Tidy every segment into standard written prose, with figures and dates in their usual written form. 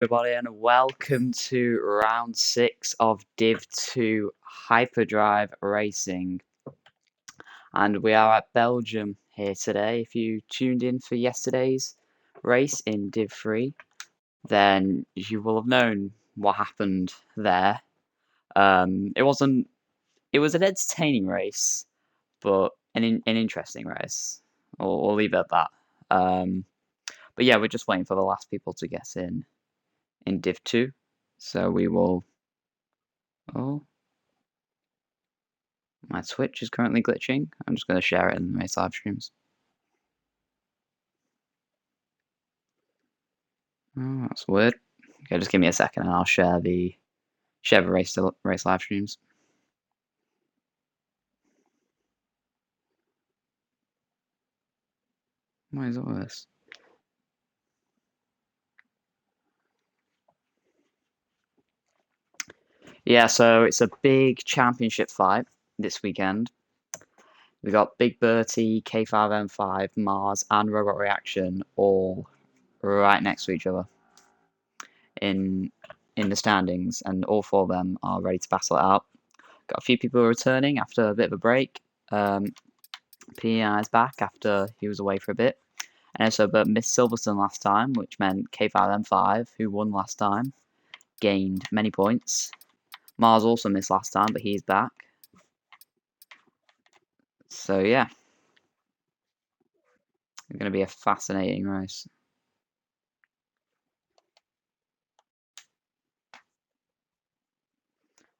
Everybody, and welcome to round 6 of Div 2 Hyperdrive Racing. And we are at Belgium here today. If you tuned in for yesterday's race in Div 3, then you will have known what happened there. It was an entertaining race, but an interesting race. We'll leave it at that. But yeah, we're just waiting for the last people to get in Div 2. So we will. Oh, my Twitch is currently glitching. I'm just going to share it in my live streams. Oh, that's weird. Okay, just give me a second and I'll share the race live streams. Why is all this? Yeah, so it's a big championship fight this weekend. We got Big Bertie, K5M5, Mars, and Robot Reaction all right next to each other in the standings, and all four of them are ready to battle it out. Got a few people returning after a bit of a break. PEI is back after he was away for a bit. And also, but missed Silverstone last time, which meant K5M5, who won last time, gained many points. Mars also missed last time, but he's back. So yeah, it's going to be a fascinating race.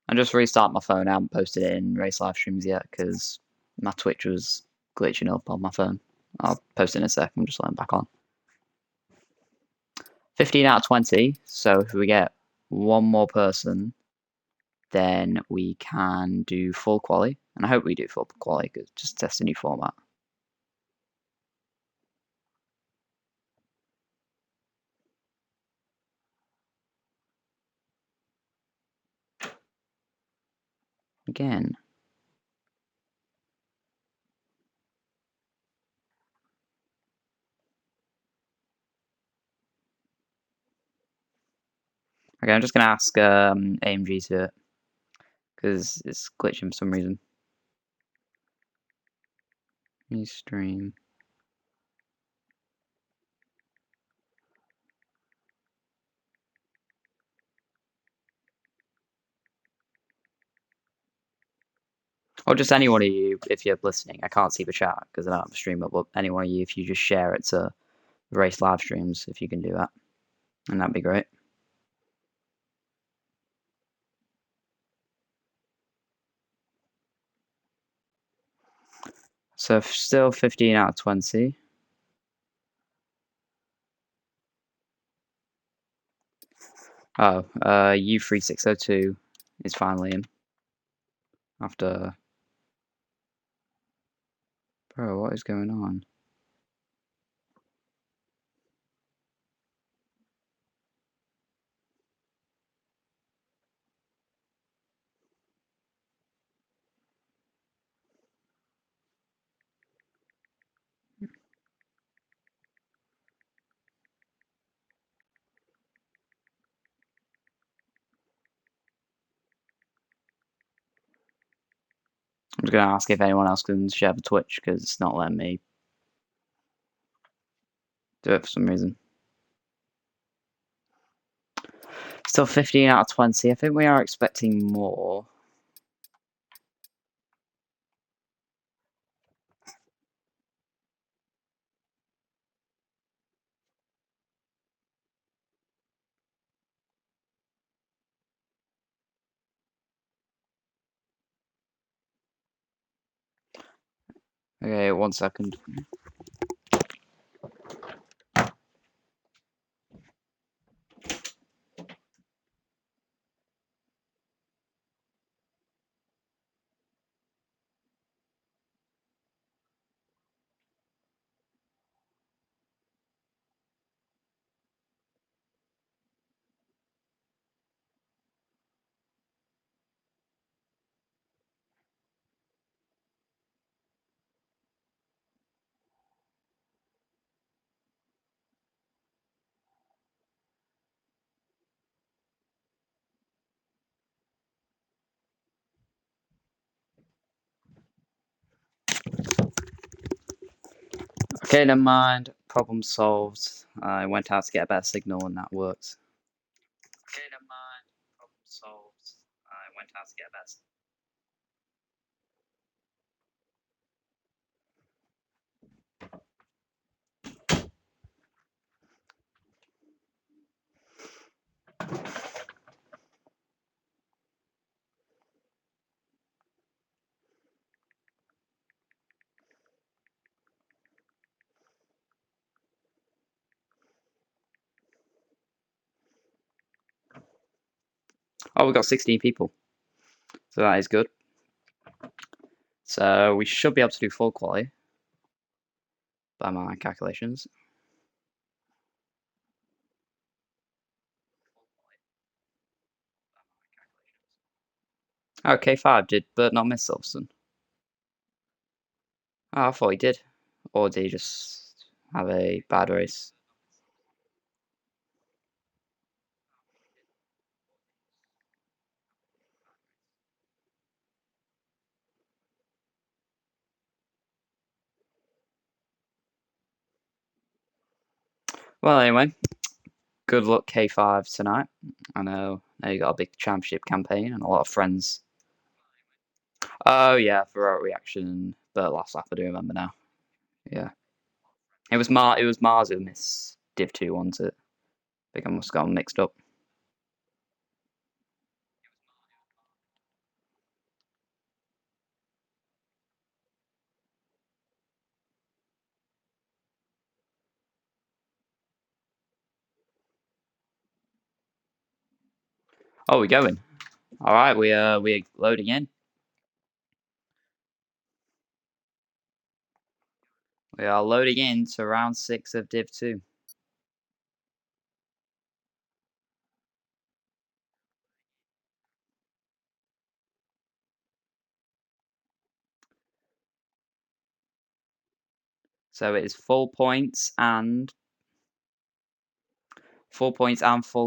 I just restarted my phone. I haven't posted it in race live streams yet because my Twitch was glitching up on my phone. I'll post it in a sec. I'm just letting it back on. 15 out of 20. So if we get one more person, then we can do full quali. And I hope we do full quali because just test a new format. Again. Okay, I'm just going to ask AMG to do it because it's glitching for some reason. New stream. Or just any one of you, if you're listening. I can't see the chat because I don't have a stream up, but any one of you, if you just share it to race live streams, if you can do that, and that'd be great. So still 15 out of 20. Oh, U3602 is finally in. After... Bro, what is going on? I'm just going to ask if anyone else can share the Twitch because it's not letting me do it for some reason. Still 15 out of 20. I think we are expecting more. Okay, 1 second. Okay, never mind. Problem solved. I went out to get a better signal and that worked. Okay, never mind. Problem solved. I went out to get a better signal. Oh, we got 16 people. So that is good. So we should be able to do full quali by my calculations. Oh, K5, did Bert not miss Silverstone? Oh, I thought he did. Or did he just have a bad race? Well, anyway, good luck K5 tonight. I know you got a big championship campaign and a lot of friends. Oh yeah, Ferrari reaction, Bert last lap. I do remember now. Yeah, it was Mars who missed Div 2, wasn't it? I think I must have gotten mixed up. Oh, we're going. All right, we're loading in. We are loading in to round 6 of Div 2. So it is full points and full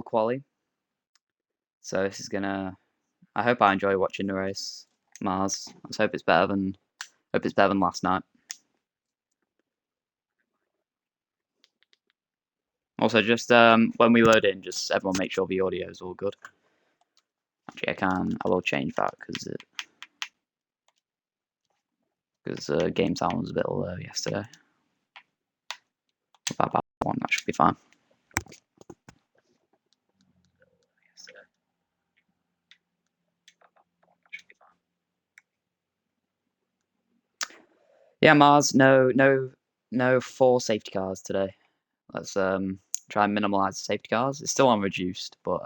quali. So this is gonna. I hope I enjoy watching the race, Mars. Let's hope it's better than last night. Also, just when we load in, just everyone make sure the audio is all good. Actually, I will change that because game sound was a bit low yesterday. That one, that should be fine. Yeah, Mars, no 4 safety cars today. Let's try and minimise the safety cars. It's still on reduced, but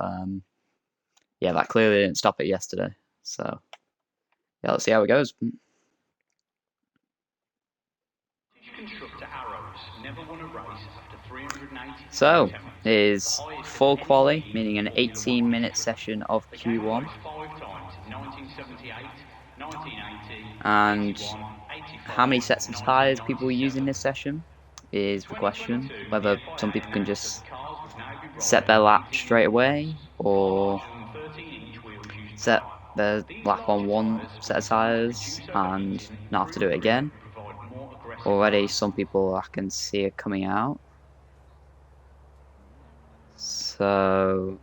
yeah, that clearly didn't stop it yesterday. So yeah, let's see how it goes. So it is full quali, meaning an 18-minute session of Q1. And how many sets of tyres people will use in this session is the question. Whether some people can just set their lap straight away or set their lap on one set of tyres and not have to do it again. Already some people I can see are coming out. So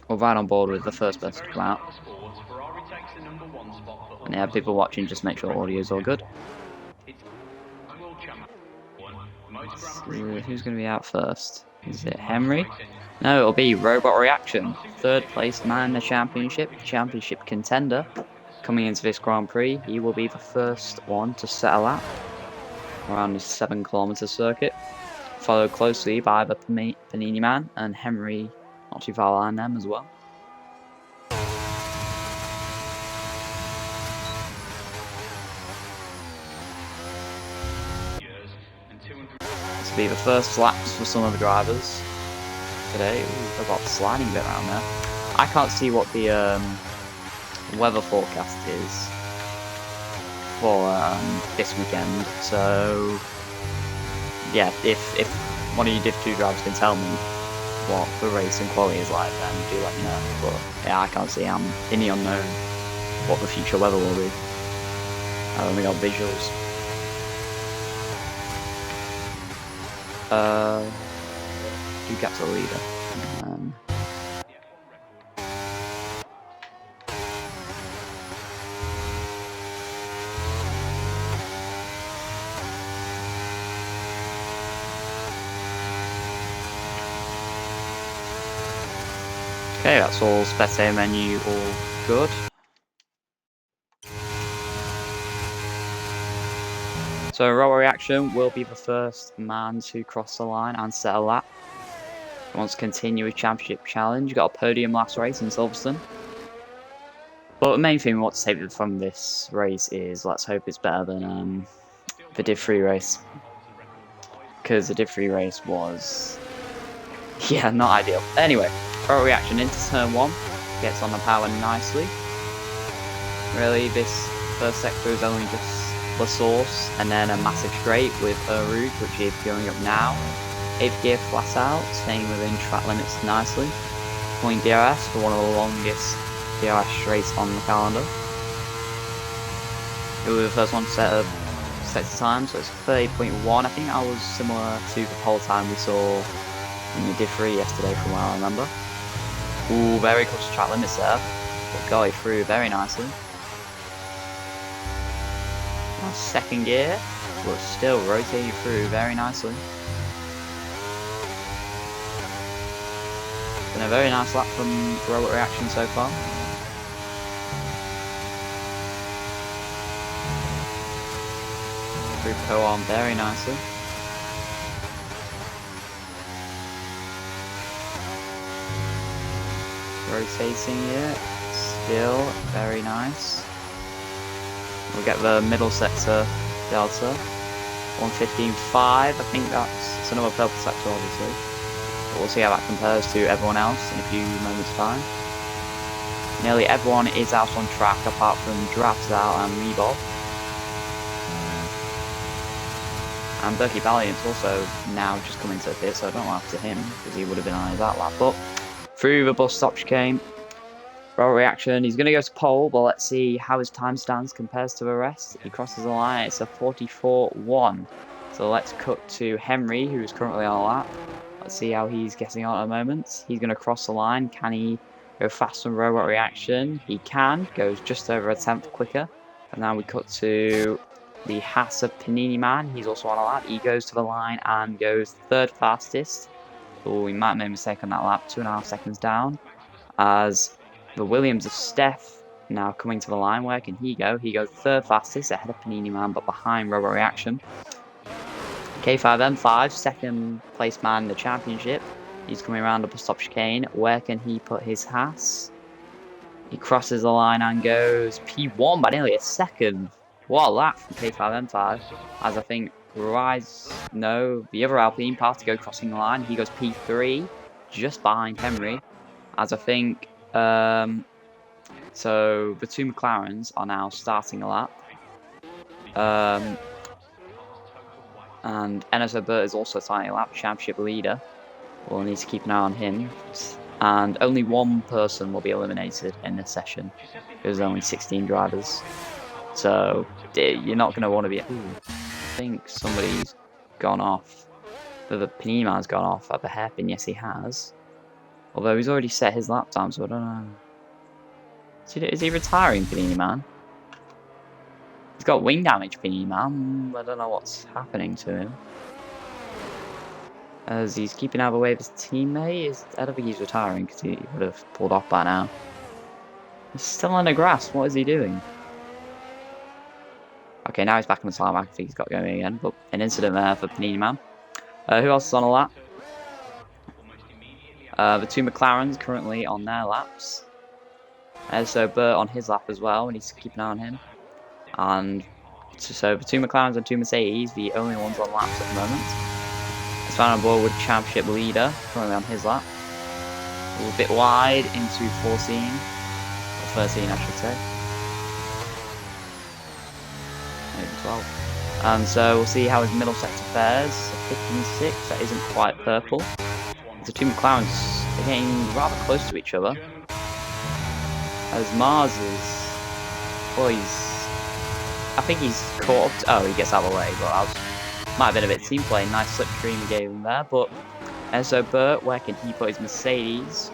we're right on board with the first person to come out. And yeah, people watching, just make sure audio is all good. So who's going to be out first? Is it Henry? No, it'll be Robot Reaction. 3rd place man in the championship contender. Coming into this Grand Prix, he will be the first one to set a lap around the 7-kilometer circuit. Followed closely by the Panini man and Henry, not too far behind them as well. This will be the first laps for some of the drivers today. Ooh, I've got the sliding bit around there. I can't see what the weather forecast is for this weekend, so yeah, if one of you Div 2 drivers can tell me what the race and quality is like, then do let me know. But yeah, I can't see. I'm in the unknown what the future weather will be. I've only got visuals. Who gets the leader? Okay, that's all spectator menu, all good. So Robot Reaction will be the first man to cross the line and set a lap. He wants to continue his championship challenge. Got a podium last race in Silverstone. But the main thing we want to take from this race is let's hope it's better than the Div 3 race. Because the Div 3 race was... yeah, not ideal. Anyway, Robot Reaction into turn 1. Gets on the power nicely. Really, this first sector is only just the source, and then a massive straight with her route, which is going up now. 8th gear flat out, staying within track limits nicely. Point DRS for one of the longest DRS straights on the calendar. It was the first one to set the time, so it's 30.1. I think that was similar to the pole time we saw in the Div 3 yesterday from what I remember. Ooh, very close to track limits there, but got it through very nicely. Now second gear, but still rotating through very nicely. Been a very nice lap from Robot Reaction so far. Through co-arm very nicely. Rotating it, still very nice. We'll get the middle sector delta. 1:15.5, I think it's another purple sector obviously. But we'll see how that compares to everyone else in a few moments time. Nearly everyone is out on track apart from Draftsal and Rebob. And Berkey Valiant's also now just come into the pit, so I don't know after him because he would have been on that lap. But through the bus stop chicane, Robot Reaction, he's going to go to pole, but let's see how his time stands compares to the rest. He crosses the line, it's a 44.1. So let's cut to Henry, who's currently on a lap. Let's see how he's getting on at the moment. He's going to cross the line. Can he go faster than Robot Reaction? He can, goes just over a tenth quicker. And now we cut to the Haas of Panini Man. He's also on a lap. He goes to the line and goes third fastest. Oh, we might have made a mistake on that lap, 2.5 seconds down. As the Williams of Steph now coming to the line. Where can he go? He goes third fastest ahead of Panini Man, but behind Robot Reaction. K5M5, second place man in the championship. He's coming around up a stop chicane. Where can he put his Haas? He crosses the line and goes P1 by nearly a second. What a lap from K5M5. As I think the other Alpine Partigo crossing the line. He goes P3, just behind Henry. As I think, so the two McLarens are now starting a lap. And Enes Obert is also starting a lap, championship leader. We'll need to keep an eye on him. And only one person will be eliminated in this session. There's only 16 drivers. So you're not going to want to be... Ooh, I think somebody's gone off. The Panini Man's gone off at the hairpin. Yes, he has. Although he's already set his lap time, so I don't know. Is he retiring, Panini Man? He's got wing damage, Panini Man. I don't know what's happening to him. As he's keeping out of the way of his teammate. I don't think he's retiring because he would have pulled off by now. He's still on the grass. What is he doing? Okay, now he's back on the tarmac. I think he's got going again. But an incident there for Panini Man. Who else is on a lap? The two McLarens currently on their laps. So Bert on his lap as well. We need to keep an eye on him. And so the two McLarens and two Mercedes, the only ones on laps at the moment. It's found on board with championship leader, currently on his lap. A little bit wide into 14. Or 13, I should say. Maybe 12. And so we'll see how his middle sector fares. 56, that isn't quite purple. The two McLarens are getting rather close to each other. As Mars is... Well, I think he's caught up to, oh, he gets out of the way, but Might have been a bit team play, nice slipstream he gave him there, but so Bert, where can he put his Mercedes?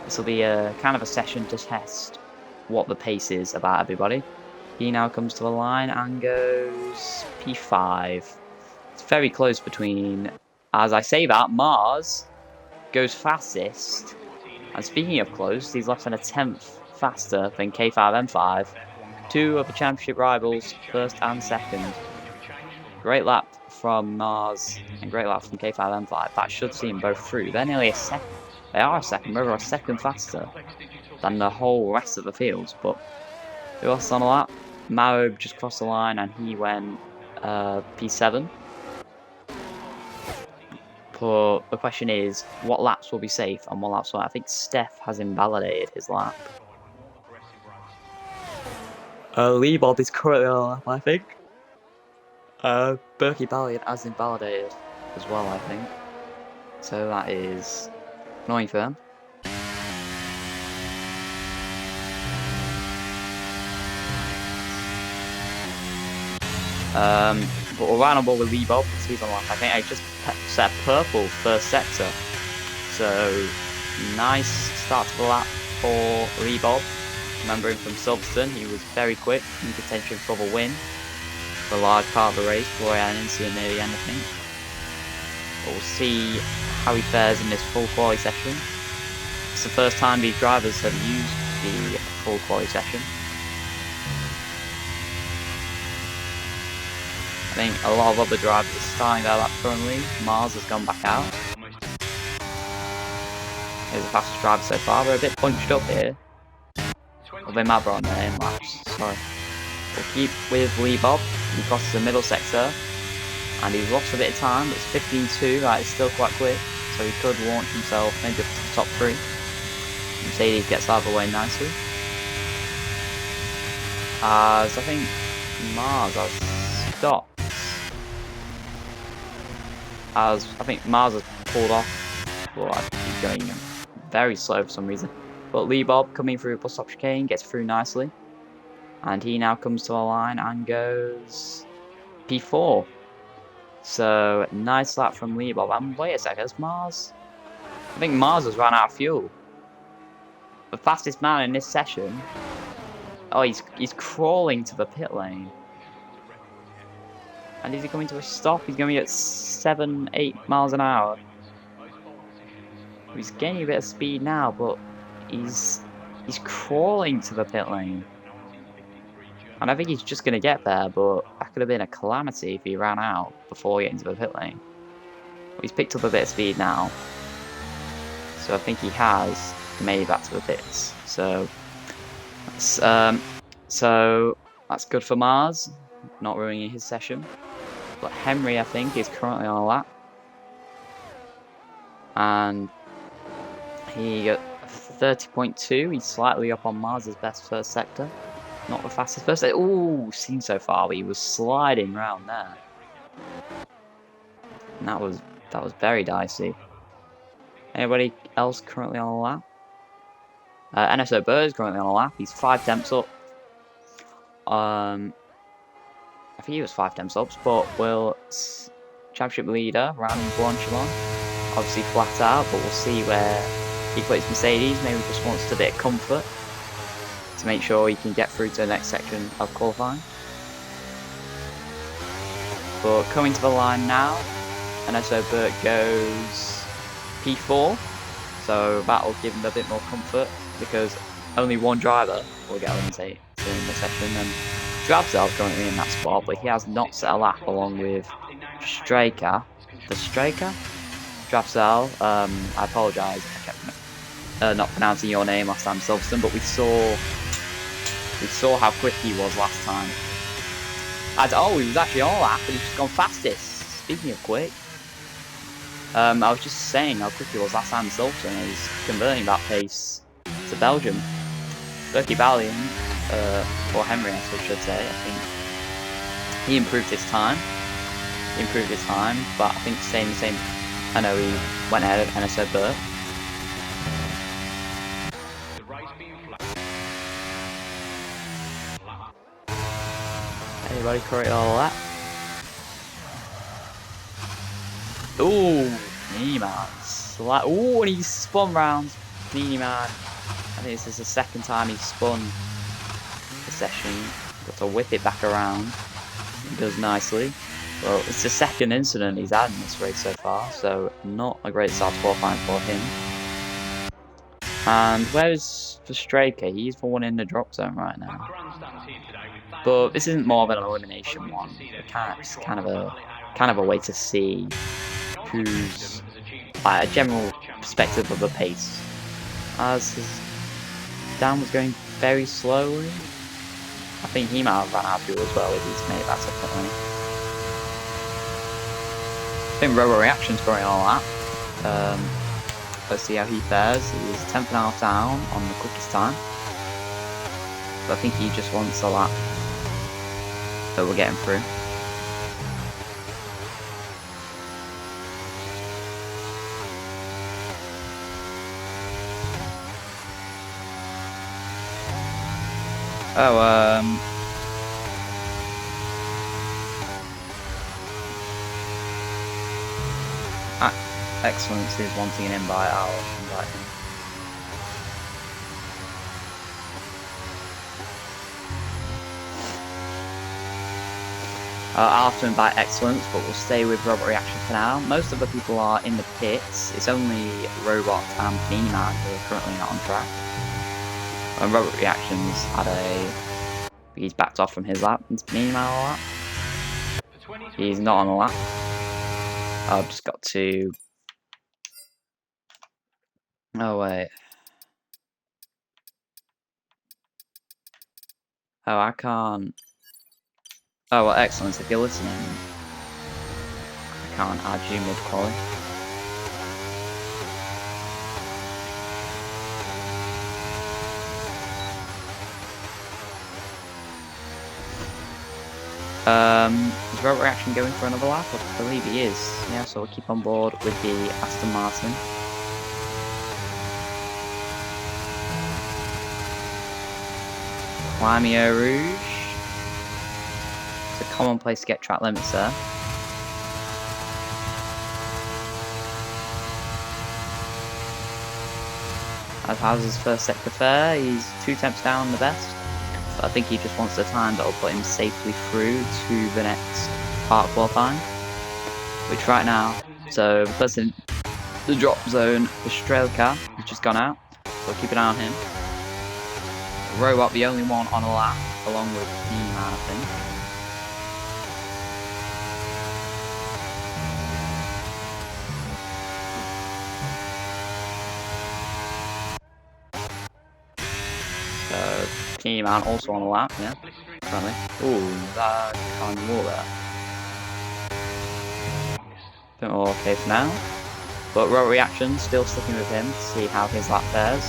This will be a kind of a session to test what the pace is about everybody. He now comes to the line and goes P5. It's very close between, as I say that, Mars goes fastest. And speaking of close, he's less than a tenth faster than K5M5. Two of the championship rivals, first and second. Great lap from Mars and great lap from K5M5. That should see them both through. They're nearly a second. They are a second. They're a second faster than the whole rest of the fields. But who else on a lap? Mao just crossed the line and he went P7. But the question is, what laps will be safe and what laps won't? I think Steph has invalidated his lap. Lee Bob is currently on a lap, I think. Berkey Ballion has invalidated as well, I think. So that is annoying for them. But we're right on board with Lee Bob. He's on lap. I think I just set purple first sector. So nice start to the lap for Lee Bob. Remembering from Silverstone, he was very quick in contention for the win for a large part of the race before he had an incident near the end, I think. But we'll see how he fares in this full quali session. It's the first time these drivers have used the full quali session. I think a lot of other drivers are starting their lap currently. Mars has gone back out. He's the fastest driver so far. They're a bit punched up here. Well, they might be on their in laps, sorry. We'll keep with Lee Bob. He crosses the middle sector. And he's lost a bit of time, but it's 15.2, right, it's still quite quick. So he could launch himself maybe up to the top 3. Mercedes gets out of the way nicely. As I think Mars has stopped. As I think Mars has pulled off. Well, I think he's going very slow for some reason. But Lee Bob coming through bus stop chicane gets through nicely. And he now comes to the line and goes P4. So nice lap from Lee Bob. And wait a second, it's Mars. I think Mars has run out of fuel. The fastest man in this session. Oh, he's crawling to the pit lane. And is he coming to a stop? He's going at 7-8 miles an hour. He's gaining a bit of speed now, but he's crawling to the pit lane. And I think he's just going to get there, but that could have been a calamity if he ran out before getting to the pit lane. But he's picked up a bit of speed now. So I think he has made it back to the pits. So that's good for Mars, not ruining his session. But Henry, I think, is currently on a lap. And he got 30.2. He's slightly up on Mars's best first sector. Not the fastest first sector. Ooh, seen so far, but he was sliding around there. And that was very dicey. Anybody else currently on a lap? NSO Bird is currently on a lap. He's 5 temps up. I think he was 5 temps up, but championship leader, Rami Blanchimon, obviously flat out, but we'll see where he puts Mercedes. Maybe just wants a bit of comfort to make sure he can get through to the next section of qualifying. But coming to the line now, NSO Burt goes P4, so that will give him a bit more comfort because only one driver will get eliminated in the section. And Drabzel's currently in that spot, but he has not set a lap along with Straker. The Straker? Drabzel, I apologise if I kept not pronouncing your name last time, Silverstone, but we saw how quick he was last time. He was actually on a lap, but he's just gone fastest. Speaking of quick, I was just saying how quick he was last time in Silverstone, and he's converting that pace to Belgium. Berkey Ballion, or Henry, I should say, I think he improved his time. But I think staying the same. I know he went ahead of NSO Burt. Anybody currently on a lap? Ooh, Panini Man. Ooh, and he spun round. Panini Man. I think this is the second time he's spun the session. Got to whip it back around. He does nicely. Well, it's the second incident he's had in this race so far, so not a great start to qualifying for him. And where's the Straker? He's the one in the drop zone right now. But this isn't more of an elimination one. It's kind of a way to see who's a general perspective of the pace. As his down was going very slowly. I think he might have run out of fuel as well with his mate, that's definitely. I think Robo Reaction's going on that. Let's see how he fares. He's 10th and a half down on the quickest time. But I think he just wants a lap that we're getting through. Excellence is wanting an invite. I'll invite him. I'll have to invite Excellence, but we'll stay with Robot Reaction for now. Most of the people are in the pits. It's only Robot and Panini Man who are currently not on track. And Robot Reactions had he's backed off from his lap. Is Panini Man on a lap? He's not on a lap. I've just got to... Oh, wait. Oh, I can't... Oh, well, Excellence, if you're listening, I can't add you mid-quali. Is Robot Reaction going for another lap? I believe he is. Yeah, so we'll keep on board with the Aston Martin. Climio Rouge. It's a common place to get track limits there. As how's his first sector fare? He's 2 temps down the best. But I think he just wants the time that will put him safely through to the next part of qualifying. Which right now, so the person, the drop zone, the Strelka has just gone out. So keep an eye on him. Robot, the only one on a lap, along with D-Man, I think. So, D-Man also on a lap, yeah, currently. Ooh, that kind of wall there. Don't know okay for now. But Robot Reaction still sticking with him to see how his lap fares.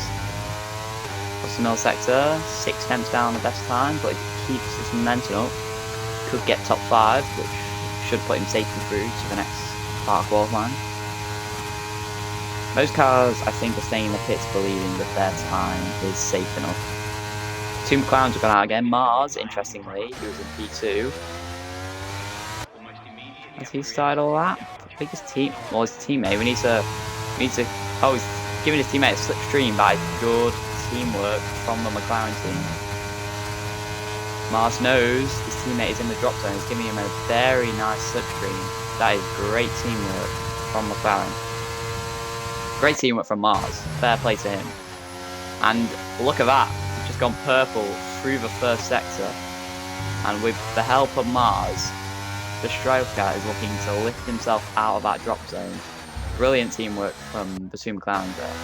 What's the middle sector? 6 temps down the best time, but if he keeps his momentum up, could get top 5, which should put him safely through to the next part of qualifying. Most cars, I think, are staying in the pits believing that their time is safe enough. 2 McLarens have gone out again. Mars, interestingly, who was in P2. Has he started all that? Biggest team, well, his teammate. We need to. Oh, he's giving his teammate a slipstream. That is good teamwork from the McLaren team. Mars knows his teammate is in the drop zone. He's giving him a very nice slipstream. That is great teamwork from McLaren. Great teamwork from Mars. Fair play to him. And look at that. He's just gone purple through the first sector. And with the help of Mars, the Striker is looking to lift himself out of that drop zone. Brilliant teamwork from the 2 McLarens there.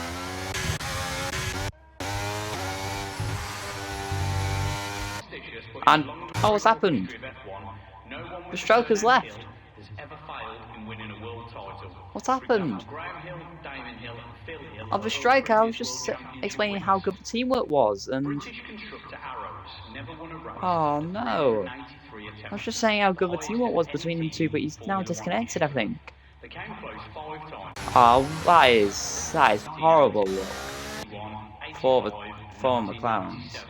And oh, what's happened? The Stroker's left. What's happened? Of the Striker, I was just explaining how good the teamwork was, and oh no! I was just saying how good the teamwork was between them two, but he's now disconnected, I think. Oh, that is horrible look for the McLarens.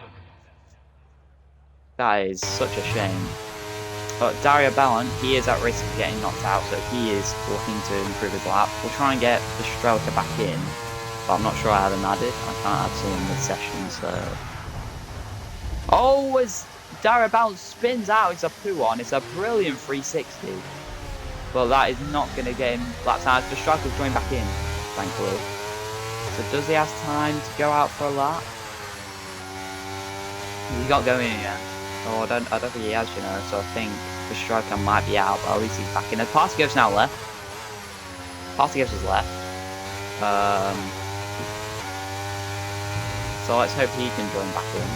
That is such a shame. But Dario Ballon, he is at risk of getting knocked out, so he is looking to improve his lap. We'll try and get the Strelka back in, but I'm not sure I had him added. I can't add someone mid-session, so... Oh, as Dario Ballon spins out, it's a poo-on. It's a brilliant 360. But that is not going to get him lap time. The Strelka's going back in, thankfully. So does he have time to go out for a lap? He's not going in yet. Oh, I don't think he has, you know, so I think the striker might be out, but at least he's back in. Partigov's now left. Partigov's is left. So let's hope he can join back in.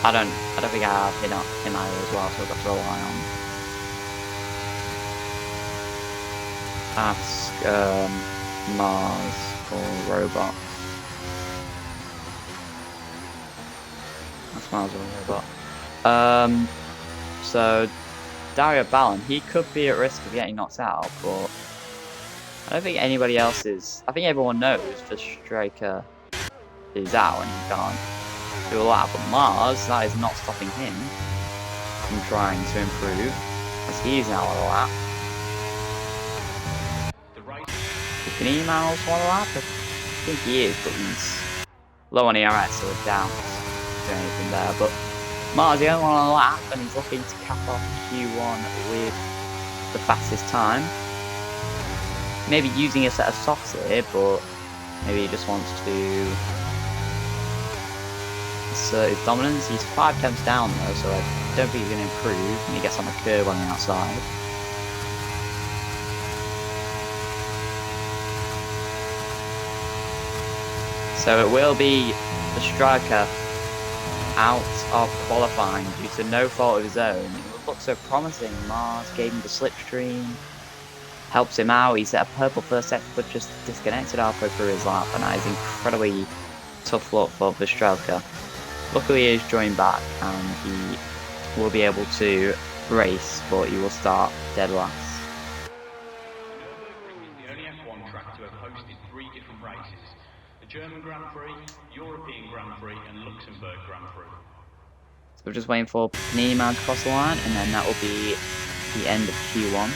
I don't think I have him either as well, so I've got to rely on. Ask Mars or Robot. Miles away, but so Dario Ballon, he could be at risk of getting knocked out, but I don't think anybody else is. I think everyone knows the striker is out and he can't do a lap. But Mars, that is not stopping him from trying to improve, as he's now on a lap. Can he manage one lap? I think he is, but he's low on ERS, so we're down. Anything there, but Mars the only one on a lap, and he's looking to cap off Q1 with the fastest time. Maybe using a set of softs here, but maybe he just wants to assert his dominance. He's 5 tenths down though, so I don't think he's going to improve when he gets on the curb on the outside. So it will be the striker out of qualifying due to no fault of his own. It looked so promising. Mars gave him the slipstream, helps him out. He's at a purple first sector, but just disconnected halfway through his lap, and that is incredibly tough luck for Strelka. Luckily, he's joined back, and he will be able to race, but he will start dead last. The only F1 track to have hosted 3 different races: the German Grand Prix, European Grand Prix, and Luxembourg Grand Prix. So we're just waiting for Panini Man to cross the line, and then that will be the end of Q1.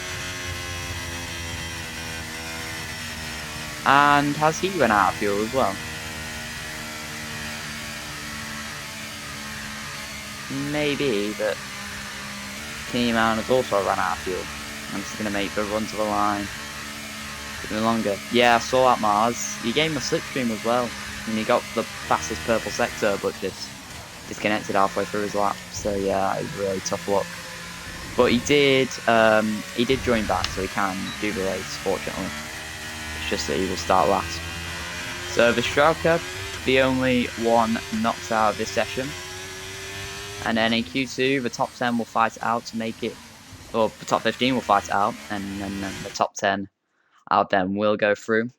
And has he run out of fuel as well? Maybe, but Panini Man has also run out of fuel. And this is going to make the run to the line even longer. Yeah, I saw that, Mars. He gave him a slipstream as well, and he got the fastest purple sector, but just disconnected halfway through his lap. So yeah, it was really tough luck. But he did join back, so he can do the race, fortunately. It's just that he will start last. So the Strelka, the only one knocked out of this session. And then in Q2, the top 10 will fight it out to make it, or the top 15 will fight it out, and then the top 10 out then will go through.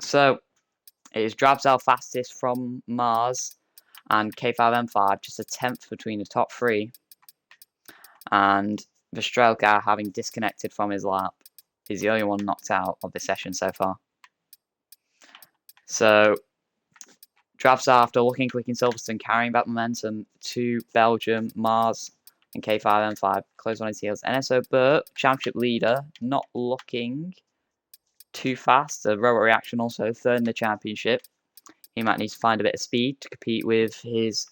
So it is Drabzel fastest from Mars and K5M5, just a 10th between the top 3. And the Strelka, having disconnected from his lap, is the only one knocked out of the session so far. So Drabzel, after looking quick in Silverstone, carrying back momentum to Belgium, Mars, and K5M5, close on his heels. NSO Burt, championship leader, not looking too fast. The robot reaction also third in the championship. He might need to find a bit of speed to compete with his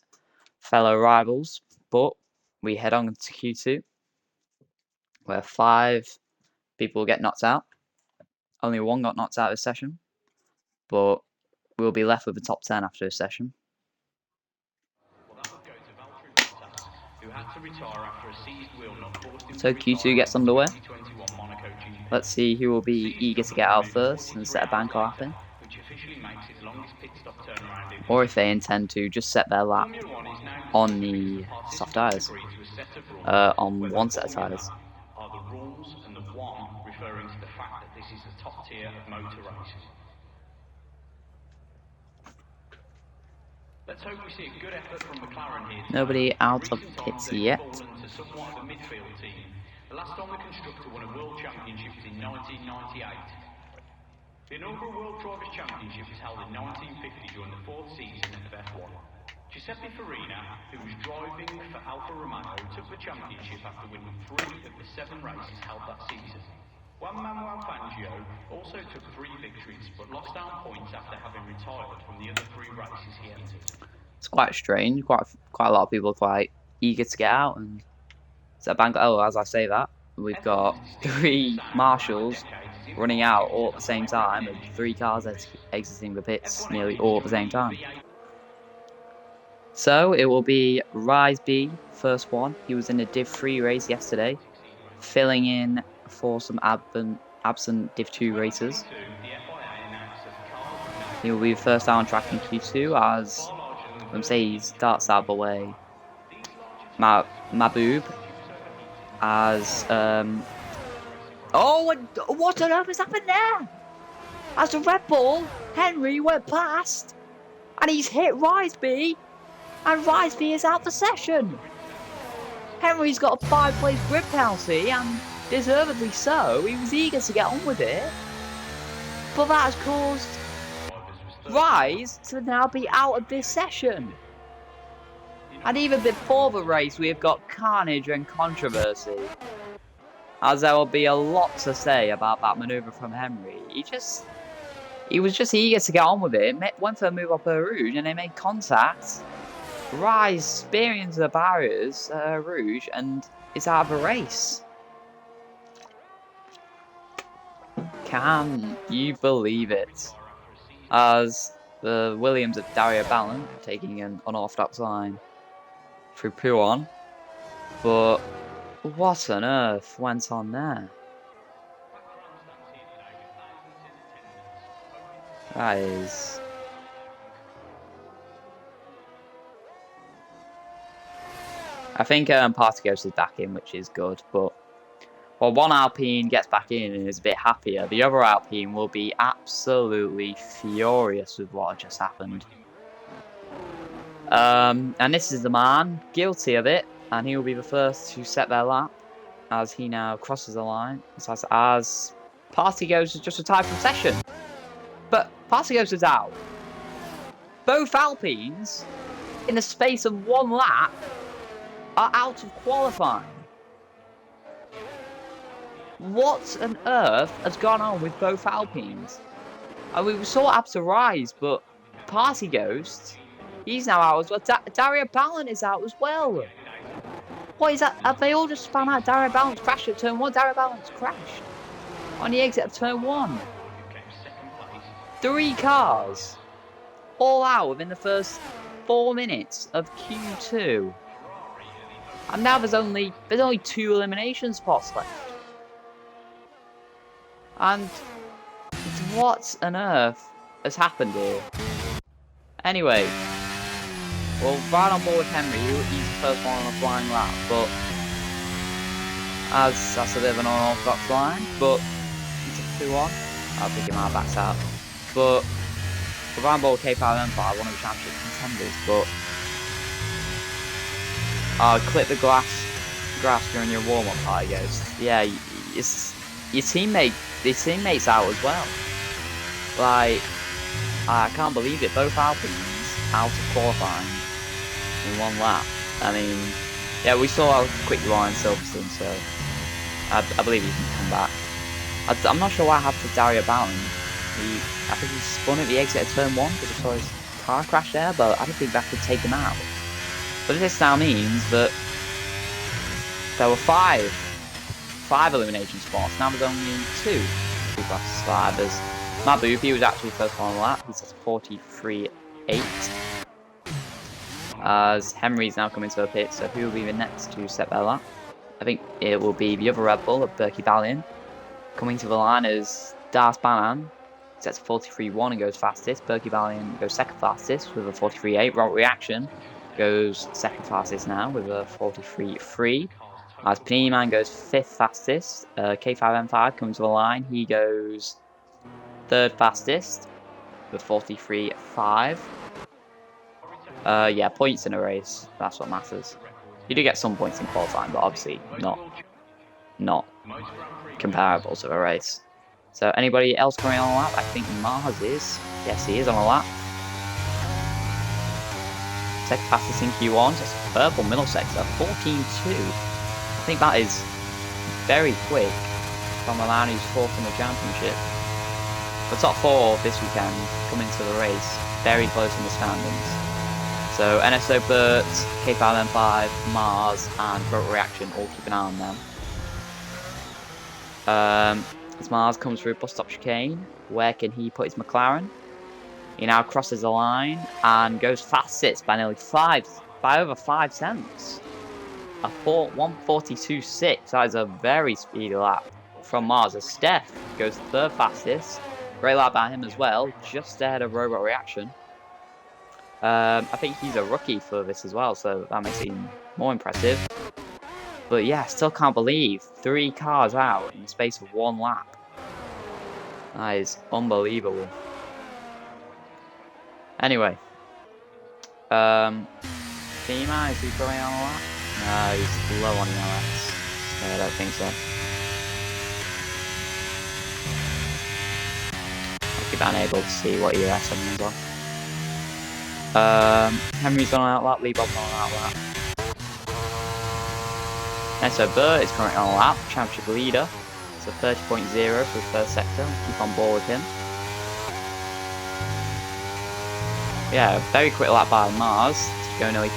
fellow rivals. But we head on to Q2, where 5 people will get knocked out. Only 1 got knocked out this session, but we'll be left with the top 10 after this session. So Q2 gets underway. Let's see who will be eager to get out first and set a bank lapping, or if they intend to just set their lap on the soft tyres, on one set of tyres. Are the rules, and the 1 referring to the fact that this is the top tier of motor races. Let's hope we see a good effort from McLaren here. Nobody out of pits yet. Somewhat of a midfield team. The last time the constructor won a world championship was in 1998. The inaugural World Drivers' Championship was held in 1950 during the 4th season of F1. Giuseppe Farina, who was driving for Alfa Romeo, took the championship after winning 3 of the 7 races held that season. Juan Manuel Fangio also took 3 victories, but lost out points after having retired from the other 3 races he entered. It's quite strange. Quite a lot of people are quite eager to get out, and so as I say that, we've got 3 marshals running out all at the same time, and 3 cars exiting the pits nearly all at the same time. So it will be Rise B, first one. He was in a Div 3 race yesterday, filling in for some absent Div 2 racers. He will be first out on track in Q2 as, he starts out the way. Maboob as oh, what on earth has happened there? As the Red Bull, Henry went past, and he's hit Riseby, and Riseby is out the session. Henry's got a 5-place grid penalty, and deservedly so. He was eager to get on with it, but that has caused Rise to now be out of this session. And even before the race, we have got carnage and controversy, as there will be a lot to say about that manoeuvre from Henry. He was just eager to get on with it. Went for a move up Rouge, and they made contact. Rise spearing into the barriers Rouge, and is out of a race. Can you believe it? As the Williams of Dario Ballon taking an unorthodox line through Pouon, but what on earth went on there? That is... I think Partigos is back in, which is good, but while one Alpine gets back in and is a bit happier, the other Alpine will be absolutely furious with what just happened. And this is the man guilty of it, and he will be the first to set their lap as he now crosses the line. As Partigos is just retired from session. But Partigos is out. Both Alpines, in the space of 1 lap, are out of qualifying. What on earth has gone on with both Alpines? I mean, we saw Absa Rise, but Partigos, he's now out as well. Dario Ballon is out as well. What is that? Have they all just spun out? Dario Ballon's crashed at turn 1. Dario Ballon's crashed on the exit of turn 1. 3 cars all out within the first 4 minutes of Q2. And now there's only 2 elimination spots left. And what on earth has happened here? Anyway, well, right on board with Henry, he's the first one on a flying lap, but as that's a bit of an unorthodox line, but he's a 2-1. I'll pick him out, backs out. But we're right on board with K5M5, one of the championship contenders, but clip the grass during your warm-up, Partigos. Yeah, your teammates out as well. Like, I can't believe it. Both Alpines out of qualifying in 1 lap. I mean, yeah, we saw how quick you are in Silverstone, so I believe he can come back. I'm not sure what happened to Dario Ballon. I think he spun at the exit of turn 1 because I saw his car crash there, but I don't think that could take him out. But this now means that there were 5 elimination spots. Now there's only 2 plus 5. As Maboob, he was actually first one on the lap. He's at 43.8. As Henry's now coming to a pit, so who will be the next to set their lap? I think it will be the other Red Bull of Berkey Balian. Coming to the line is Das Banan. Sets 43.1 and goes fastest. Berkey Balian goes second fastest with a 43.8. Robert Reaction goes second fastest now with a 43.3. As Panini Man goes 5th fastest. K5M5 comes to the line. He goes 3rd fastest with 43.5. Yeah, points in a race. That's what matters. You do get some points in qualifying, but obviously not comparable to a race. So anybody else coming on a lap? I think Mars is. Yes, he is on a lap. Second fastest in Q1, just purple middle sector, 14.2. I think that is very quick from a man who's fourth in the championship. The top four this weekend coming to the race, very close in the standings. So NSO Burt, K5M5, Mars, and Rotor Reaction all keep an eye on them. As Mars comes through bus stop chicane, where can he put his McLaren? He now crosses the line and goes fastest by nearly over 5 cents. A 1:42.6. That is a very speedy lap from Mars. As Steph goes third fastest. Great lap by him as well, just ahead of Robot Reaction. I think he's a rookie for this as well, so that makes it even more impressive. But yeah, still can't believe 3 cars out in the space of 1 lap. That is unbelievable. Anyway, Fema, is he going on a lap? No, he's low on ELS, so I don't think so. I'll keep unable to see what ELS everyone's on. Henry's on an outlap, Lee Bob's on an outlap. So Burt is currently on a lap, championship leader. So 30.0 for the first sector. Keep on board with him. Yeah, very quick lap by Mars to go nearly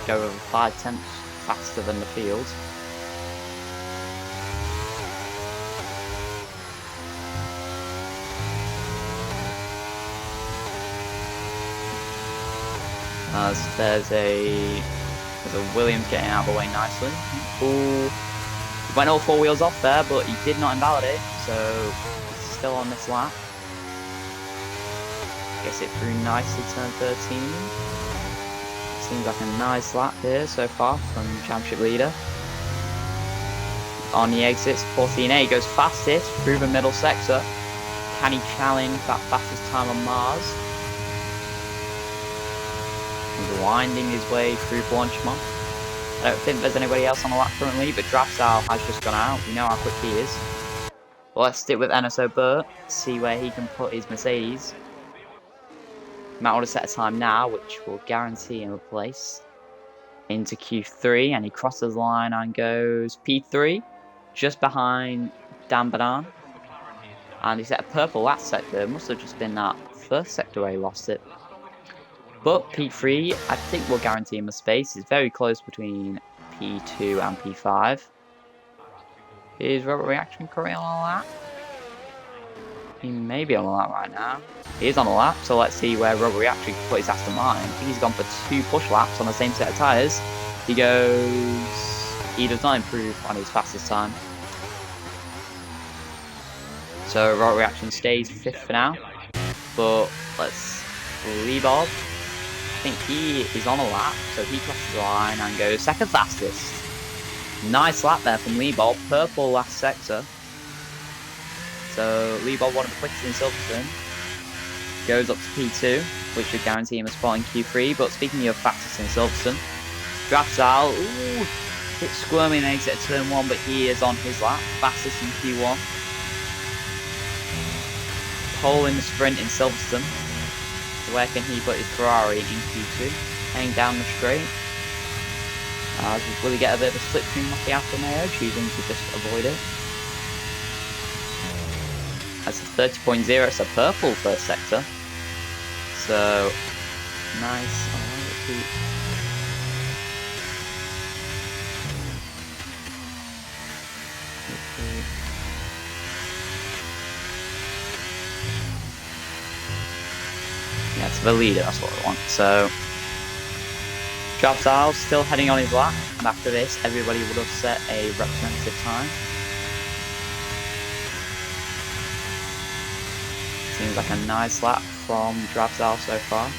go over 5 tenths faster than the field. As there's a Williams getting out of the way nicely. Ooh, he went all 4 wheels off there, but he did not invalidate, so he's still on this lap. Gets it through nicely, turn 13. Seems like a nice lap here so far from championship leader. On the exits, 14A goes fastest through the middle sector. Can he challenge that fastest time on Mars? He's winding his way through Blanchemont. I don't think there's anybody else on the lap currently, but Draftsal has just gone out. We know how quick he is. Well, let's stick with NSO Burt, see where he can put his Mercedes. Might want to set a time now, which will guarantee him a place into Q3, and he crosses the line and goes P3, just behind Dan Banan. And he set a purple last sector. It must have just been that first sector where he lost it. But P3, I think will guarantee him a space. It's very close between P2 and P5. Is Robot Reaction currently on a lap? He may be on a lap right now. He is on a lap, so let's see where Robot Reaction can put his Aston Martin. I think he's gone for 2 push laps on the same set of tyres. He does not improve on his fastest time. So Robot Reaction stays 5th for now. But let's leave off. I think he is on a lap, so he crosses the line and goes 2nd fastest. Nice lap there from Leebold, purple last sector. So Leebold, one of the quickest in Silverstone, goes up to P2, which should guarantee him a spot in Q3. But speaking of fastest in Silverstone, Draftsal, ooh, bit squirmy in exit at turn 1, but he is on his lap, fastest in Q1. Pole in the sprint in Silverstone. Where can he put his Ferrari in Q2? Heading down the straight. Will he get a bit of a slipstream off the Alfa Romeo, choosing to just avoid it? That's a 30.0, it's a purple first sector. So, nice. Yeah, it's the leader, that's what we want. So, Draftsal still heading on his lap, and after this, everybody would have set a representative time. Seems like a nice lap from Draftsal so far.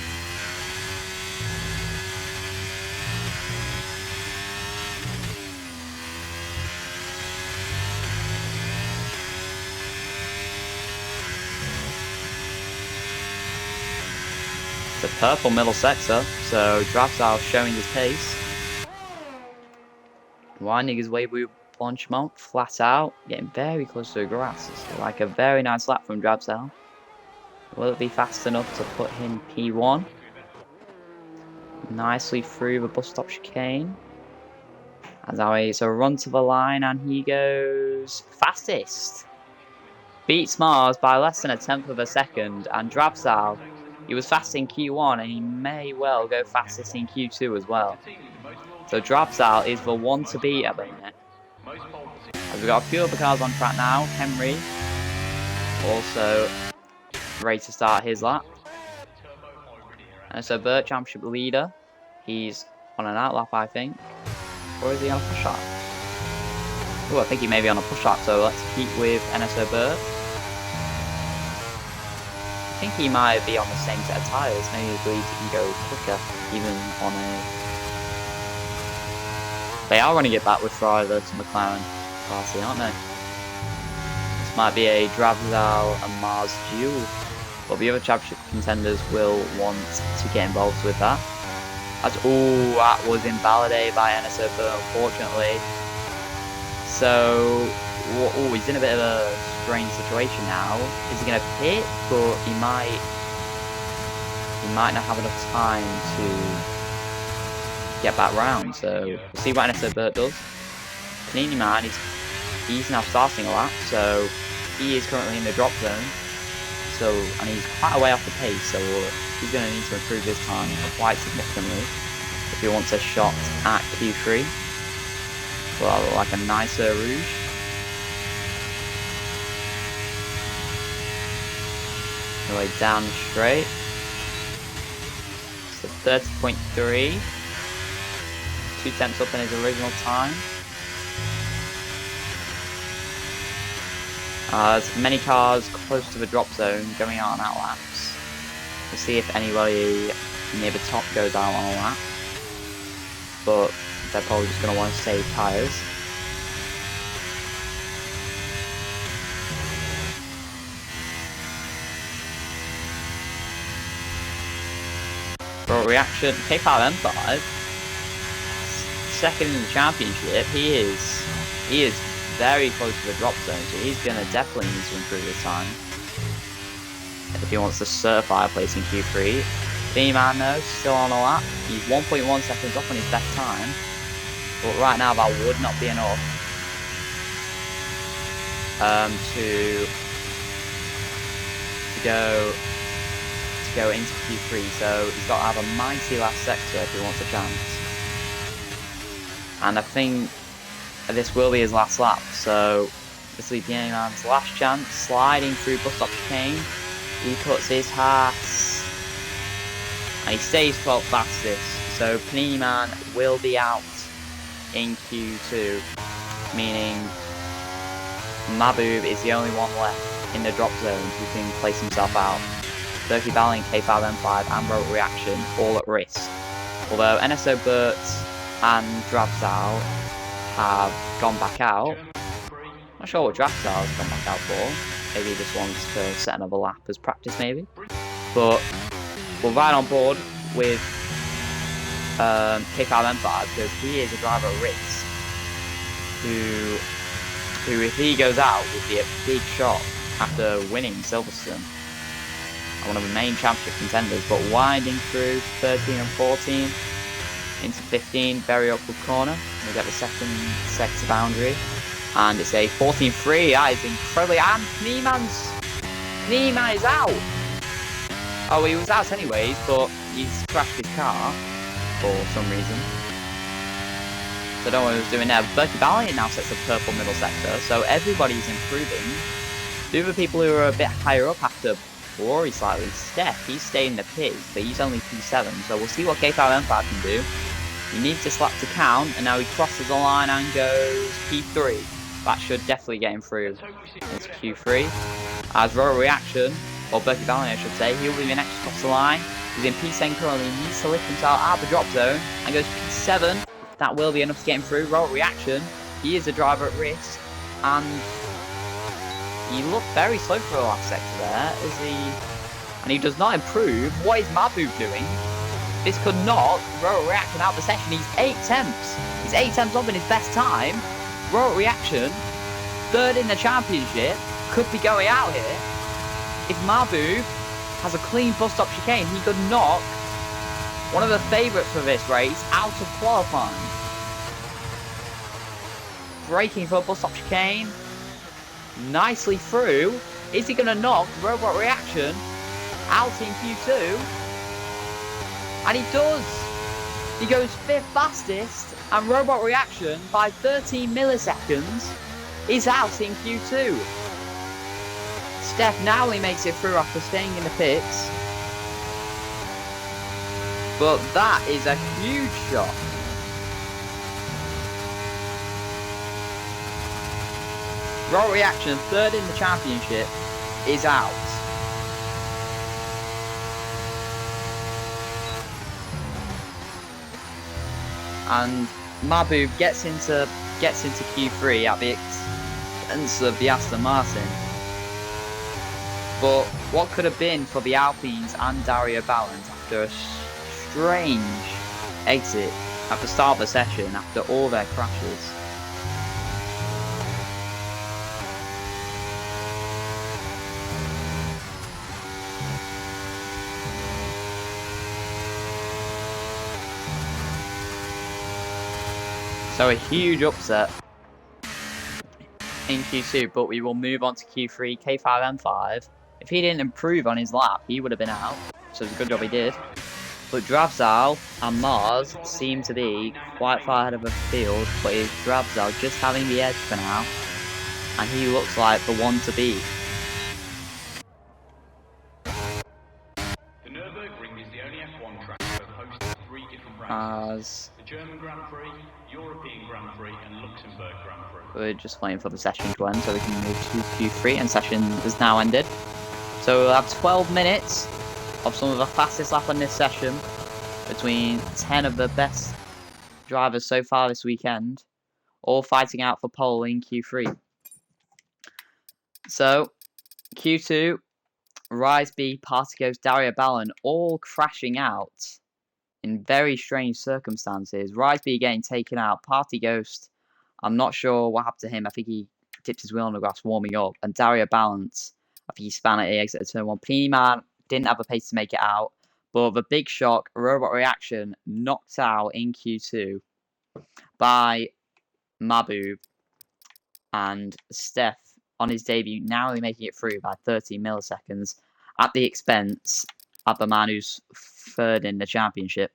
It's a purple middle sector, so Draftsal showing his pace. Winding his way through launch him out, flat out, getting very close to the grass. It's like a very nice lap from Drabsel. Will it be fast enough to put him P1? Nicely through the bus stop chicane. As always, a run to the line, and he goes fastest. Beats Mars by less than 1/10 of a second, and Drabsal, he was fast in Q1, and he may well go fastest in Q2 as well. So Drabsal is the one to beat at the minute. As we've got a few other cars on track now. Henry also ready to start his lap. And so Burt, championship leader. He's on an outlap, I think. Or is he on a push lap? Oh, I think he may be on a push lap, so let's keep with NSO Burt. I think he might be on the same set of tyres. Maybe he believes he can go quicker, even on a... They are running it back with Ferrari to McLaren party, aren't they? This might be a Drabsal and Mars duel. But the other championship contenders will want to get involved with that. That was invalidated by NSO Burt, unfortunately. So, he's in a bit of a strange situation now. Is he going to pit? But he might not have enough time to get back round. So, we'll see what NSO Burt does. Panini Man, he's now starting a lap, so he is currently in the drop zone. So, and he's quite a way off the pace, so he's going to need to improve his time quite significantly if he wants a shot at Q3. Well, like a nicer Rouge. All the way down straight. So 30.3. 2/10 up in his original time. There's many cars close to the drop zone going out on outlaps. We'll see if anybody near the top goes out on a lap. But they're probably just going to want to save tyres. For reaction, K5 M5, second in the championship, he is very close to the drop zone, so he's going to definitely need to improve his time if he wants to certify a place in Q3. B-Man though, still on a lap. He's 1.1 seconds off on his best time, but right now that would not be enough to go into Q3. So he's got to have a mighty last sector if he wants a chance. And I think this will be his last lap, so this will be B-Man's last chance. Sliding through bus stop chicane, he puts his Haas, and he stays 12th fastest. So Panini Man will be out in Q2, meaning Maboob is the only one left in the drop zone who can place himself out. Turkey Valley, K5 M5 and Road Reaction all at risk. Although NSO Burt and Drabsal have gone back out. Not sure what Drabsal has gone back out for. Maybe he just wants to set another lap as practice, maybe. But we're right on board with K5 M5 because he is a driver at risk who if he goes out would be a big shot after winning Silverstone, one of the main championship contenders. But winding through 13 and 14 into 15, very upward corner. We get the second sector boundary, and it's a 14.3. That is incredibly. And Panini Man is out. Oh, he was out anyways, but he's crashed his car for some reason. So I don't know what he was doing there. Berkey Valiant now sets the purple middle sector, so everybody's improving. The other people who are a bit higher up after Rory slightly. Steph, he's staying in the pit, but he's only P7, so we'll see what K5 M5 can do. He needs this lap to count, and now he crosses the line and goes P3. That should definitely get him through into Q3. As Royal Reaction, or Berkey Valiant I should say, he'll be the next across the line. He's in P7 currently, he needs to lift himself out of the drop zone, and goes P7. That will be enough to get him through. Royal Reaction, he is a driver at risk, and he looked very slow for the last sector there, and he does not improve. What is Maboob doing? This could not Royal Reaction out the session. He's 8 tenths. He's 8 tenths up in his best time. Royal Reaction, third in the championship, could be going out here. If Mahbub has a clean bus stop chicane, he could knock one of the favourites for this race out of qualifying. Braking for a bus stop chicane. Nicely through. Is he going to knock Robot Reaction out in Q2? And he does. He goes 5th fastest, and Robot Reaction, by 13 milliseconds, is out in Q2. Steph narrowly makes it through after staying in the pits. But that is a huge shot. Robot Reaction, third in the championship, is out. And Mahbub gets into Q3 at the expense of the Aston Martin. But what could have been for the Alpines and Dario Ballant after a strange exit at the start of the session after all their crashes. So a huge upset in Q2, but we will move on to Q3, K5, M5. If he didn't improve on his lap, he would have been out, so it's a good job he did. But Dravzal and Mars seem to be quite far ahead of the field, but it's Dravzal just having the edge for now, and he looks like the one to beat. The Nürburgring is the only F1 track that hosts 3 different races. The German Grand Prix, European Grand Prix, and Luxembourg Grand Prix. We're just waiting for the session to end so we can move to Q3, and session has now ended. So we'll have 12 minutes of some of the fastest lap in this session between 10 of the best drivers so far this weekend, all fighting out for pole in Q3. So Q2, Rise B, Party Ghost, Dario Ballant all crashing out in very strange circumstances. Rise B getting taken out, Party Ghost, I'm not sure what happened to him. I think he tipped his wheel on the grass warming up, and Dario Ballant, I think he span at the exit of turn 1. Panini Man didn't have a pace to make it out, but the big shock, Robot Reaction knocked out in Q2 by Mahbub, and Steph on his debut narrowly making it through by 13 milliseconds at the expense of the man who's third in the championship.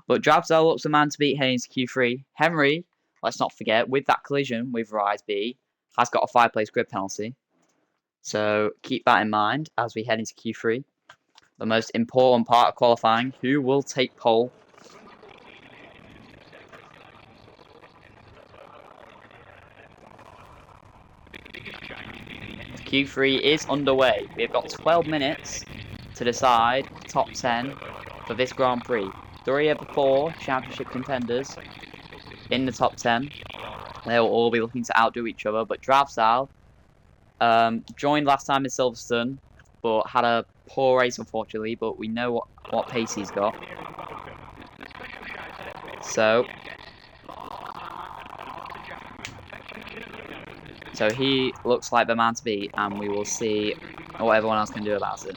But Dravzal looks the man to beat heading into Q3. Henry, let's not forget, with that collision with Rise B, has got a 5-place grid penalty. So keep that in mind as we head into Q3. The most important part of qualifying, who will take pole. Q3 is underway. We've got 12 minutes to decide top 10 for this Grand Prix. 3 of the 4 championship contenders in the top 10. They'll all be looking to outdo each other, but Dravzal joined last time in Silverstone, but had a poor race unfortunately, but we know what pace he's got. So he looks like the man to beat, and we will see what everyone else can do about it.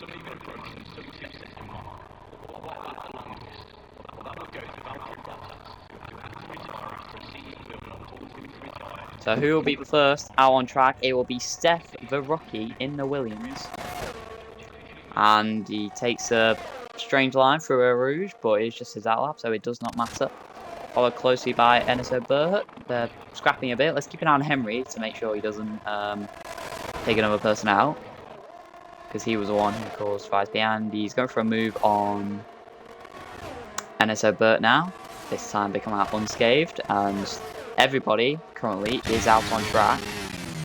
So who will be the first out on track? It will be Steph the Rookie in the Williams. And he takes a strange line through a Rouge, but it's just his outlap, so it does not matter. Followed closely by Enzo Burhut. They're scrapping a bit. Let's keep an eye on Henry to make sure he doesn't take another person out, because he was the one who caused Rise B, and he's going for a move on Enzo Burhut now. This time they come out unscathed, and everybody currently is out on track,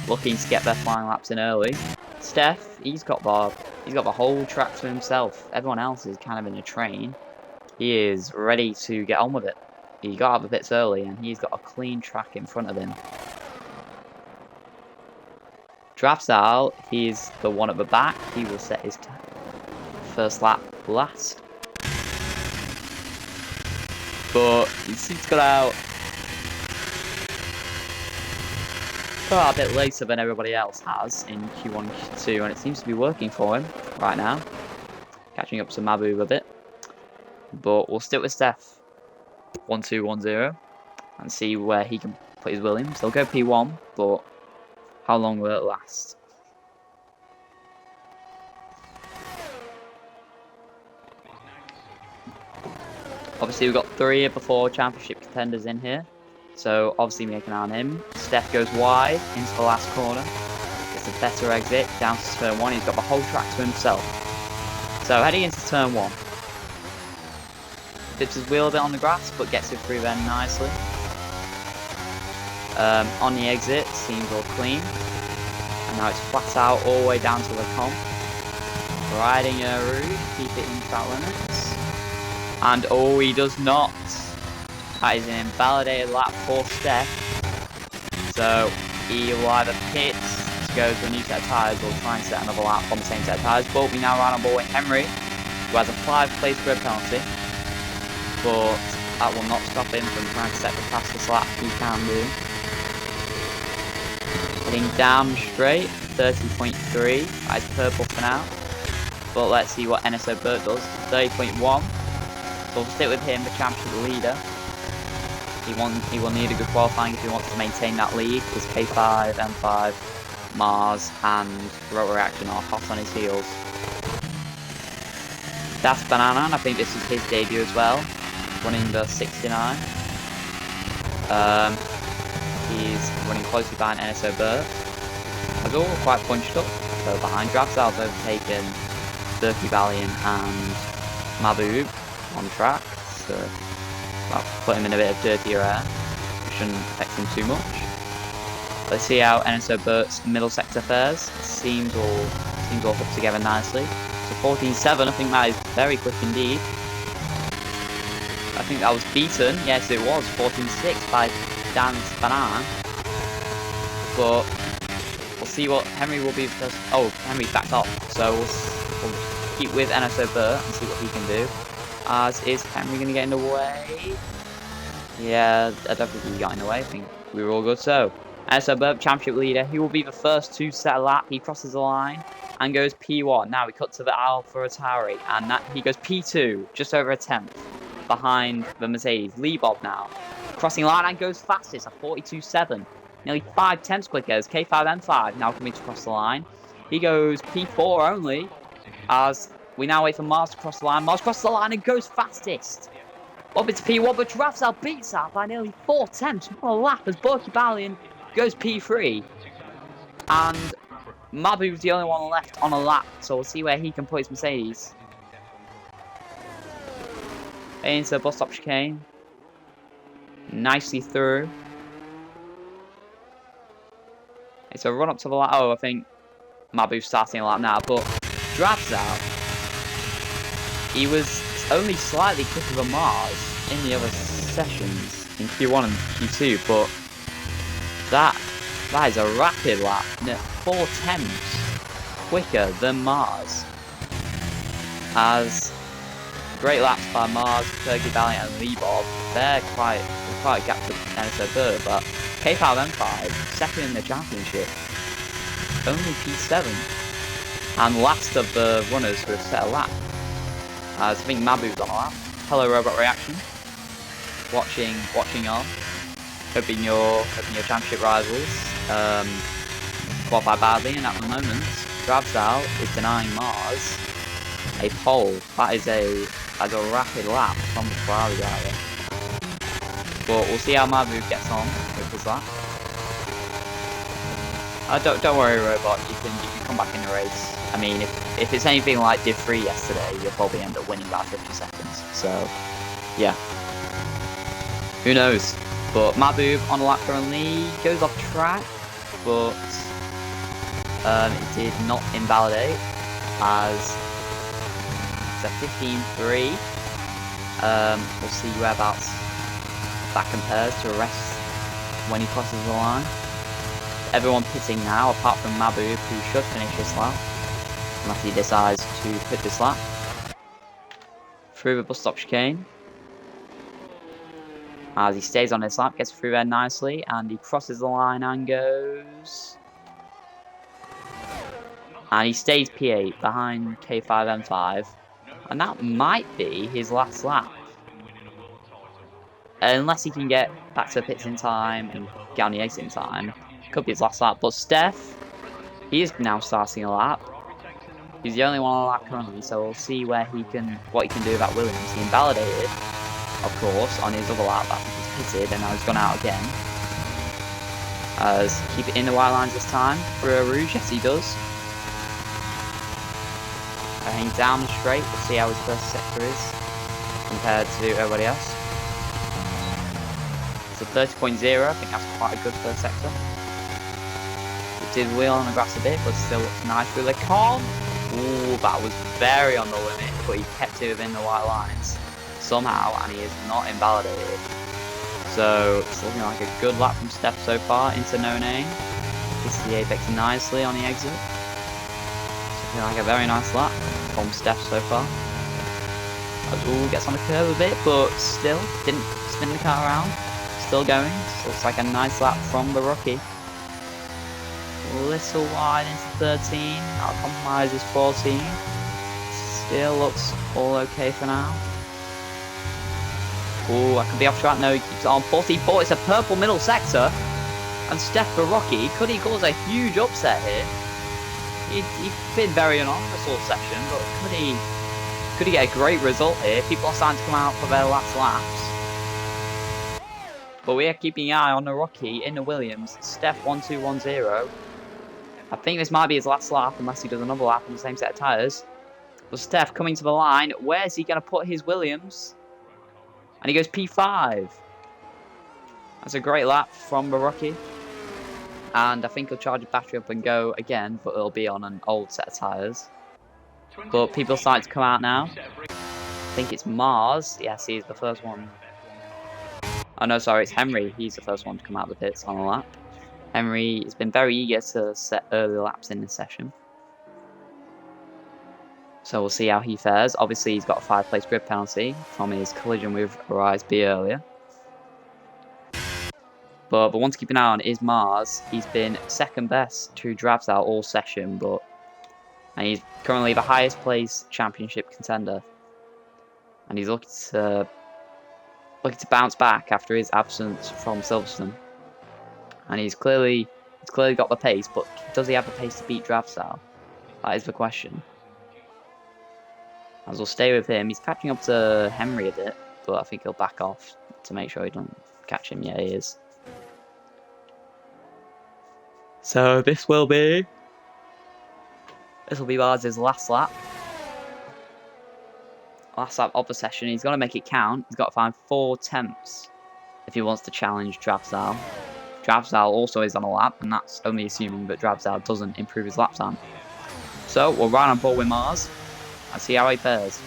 looking to get their final laps in early. Steph, he's got the whole track to himself. Everyone else is kind of in a train. He is ready to get on with it. He got out the pits early, and he's got a clean track in front of him. Dravzal, he's the one at the back. He will set his first lap last. But he's got out start a bit later than everybody else has in Q1 and Q2, and it seems to be working for him right now. Catching up to Mabu a bit. But we'll stick with Steph 1-2-1-0 and see where he can put his Williams. He'll go P1, but how long will it last? Obviously, we've got 3 of the 4 championship contenders in here. So, obviously, making an eye on him. Steph goes wide into the last corner. Gets a better exit down to turn 1. He's got the whole track to himself. So, heading into turn 1. Dips his wheel a bit on the grass, but gets it through then nicely. On the exit, seems all clean. And now it's flat out all the way down to the comp. Riding a route, keep it in track limits. And oh, he does not. That is an invalidated lap for Steph. So he will either pit to go to a new set of tyres or try and set another lap on the same set of tyres. But we now run on board with Henry, who has a 5-place grid penalty. But that will not stop him from trying to set the fastest lap he can do. Heading down straight, 30.3. That is purple for now. But let's see what NSO Burt does. 30.1. So we'll stick with him, the championship leader. He will need a good qualifying if he wants to maintain that lead, because K5, M5, Mars and Rotor Reaction are hot on his heels. That's Banana, and I think this is his debut as well, running the 69. He's running closely behind NSO Burt. As all quite punched up, so behind Drafsal's overtaken Durkee Valiant and Maboob on track, so well, put him in a bit of dirtier air, which shouldn't affect him too much. Let's see how NSO Burt's middle sector fares. Seems all put together nicely. So 14.7, I think that is very quick indeed. I think that was beaten. Yes, it was 14.6 by Dan's Banana. But we'll see what Henry will be first. Oh, Henry's backed off, so we'll keep with NSO Burt and see what he can do. As is Henry going to get in the way? Yeah, I don't think he got in the way. I think we were all good. So, NSO Burt, championship leader. He will be the first to set a lap. He crosses the line and goes P1. Now we cut to the Alfa Atari, and he goes P2, just over a tenth behind the Mercedes. Lee Bob now crossing line and goes fastest at 42.7. Nearly 5 tenths quicker as K5 M5 now coming to cross the line. He goes P4 only as we now wait for Mars to cross the line. Mars crosses the line and goes fastest. Up into P1, but Drafsal beats that by nearly 4 tenths. What a lap as Durkee Valiant goes P3. And Mabu's the only one left on a lap, so we'll see where he can put his Mercedes. Into the bus stop chicane. Nicely through. It's a run up to the lap. Oh, I think Mabu's starting a lap now, but Drafsal, he was only slightly quicker than Mars in the other sessions in Q1 and Q2, but that is a rapid lap, 4 tenths quicker than Mars. As great laps by Mars, Durkee Valiant and Lee Bob. They're quite a gap to NSO Burt, but K5 M5, second in the championship, only P7. And last of the runners who have set a lap. As I think Mabu's on a lap. Hello Robot Reaction. Watching on. Hoping your championship rivals qualify badly, and at the moment Drafsal is denying Mars a pole. That is a rapid lap from the Ferrari driver. But we'll see how Mabu gets on with his lap. Don't worry, Robot. You can come back in the race. I mean, if it's anything like Div 3 yesterday, you'll probably end up winning by 50 seconds. So, yeah. Who knows? But Maboob on a lap currently goes off track, but it did not invalidate as it's a 15.3. We'll see whereabouts that compares to the rest when he crosses the line. Everyone pitting now, apart from Maboob, who should finish this lap, unless he decides to pit this lap. Through the bus stop chicane. As he stays on his lap, gets through there nicely, and he crosses the line and goes... And he stays P8 behind K5M5. And that might be his last lap. Unless he can get back to the pits in time and get on the exit in time. Could be his last lap. But Steph, he is now starting a lap. He's the only one on a lap currently, so we'll see what he can do about Williams. He invalidated, of course, on his other lap after he's pitted, and now he's gone out again. As keep it in the white lines this time for a Rouge. Yes, he does. Heading down the straight, we'll see how his first sector is compared to everybody else. So 30.0, I think that's quite a good first sector. It did wheel on the grass a bit, but still looks nice through the con. Ooh, that was very on the limit, but he kept it within the white lines somehow, and he is not invalidated. So it's looking like a good lap from Steph so far into no name. Hits the apex nicely on the exit. It's looking like a very nice lap from Steph so far. Ooh, gets on the curve a bit, but still didn't spin the car around. Still going. Looks like a nice lap from the rookie. A little wide into 13. That compromises 14. Still looks all okay for now. Ooh, I could be off track. No, he keeps it on 44. It's a purple middle sector. And Steph Barocchi, could he cause a huge upset here? He's been very anonymous all session, but could he get a great result here? People are starting to come out for their last laps. But we are keeping an eye on the rookie in the Williams, Steph 1210. I think this might be his last lap unless he does another lap on the same set of tyres. But Steph coming to the line, where's he going to put his Williams? And he goes P5. That's a great lap from the rookie. And I think he'll charge the battery up and go again, but it'll be on an old set of tyres. But people starting to come out now. I think it's Mars. Yes, he's the first one. Oh no, sorry, it's Henry. He's the first one to come out of the pits on a lap. Henry has been very eager to set early laps in this session. So we'll see how he fares. Obviously, he's got a 5-place grid penalty from his collision with Rise B earlier. But the one to keep an eye on is Mars. He's been second best to Dravsal all session, and he's currently the highest placed championship contender. And he's looking to bounce back after his absence from Silverstone. And he's clearly got the pace, but does he have the pace to beat Dravsal? That is the question. As we'll stay with him, he's catching up to Henry a bit, but I think he'll back off to make sure he doesn't catch him. Yeah, he is. So this will be Mars' last lap. Last lap of the session. He's got to make it count. He's got to find 4 attempts if he wants to challenge Dravsal. Dravsal also is on a lap, and that's only assuming that Dravsal doesn't improve his lap time. So we'll ride on board with Mars. Let's see how he fares.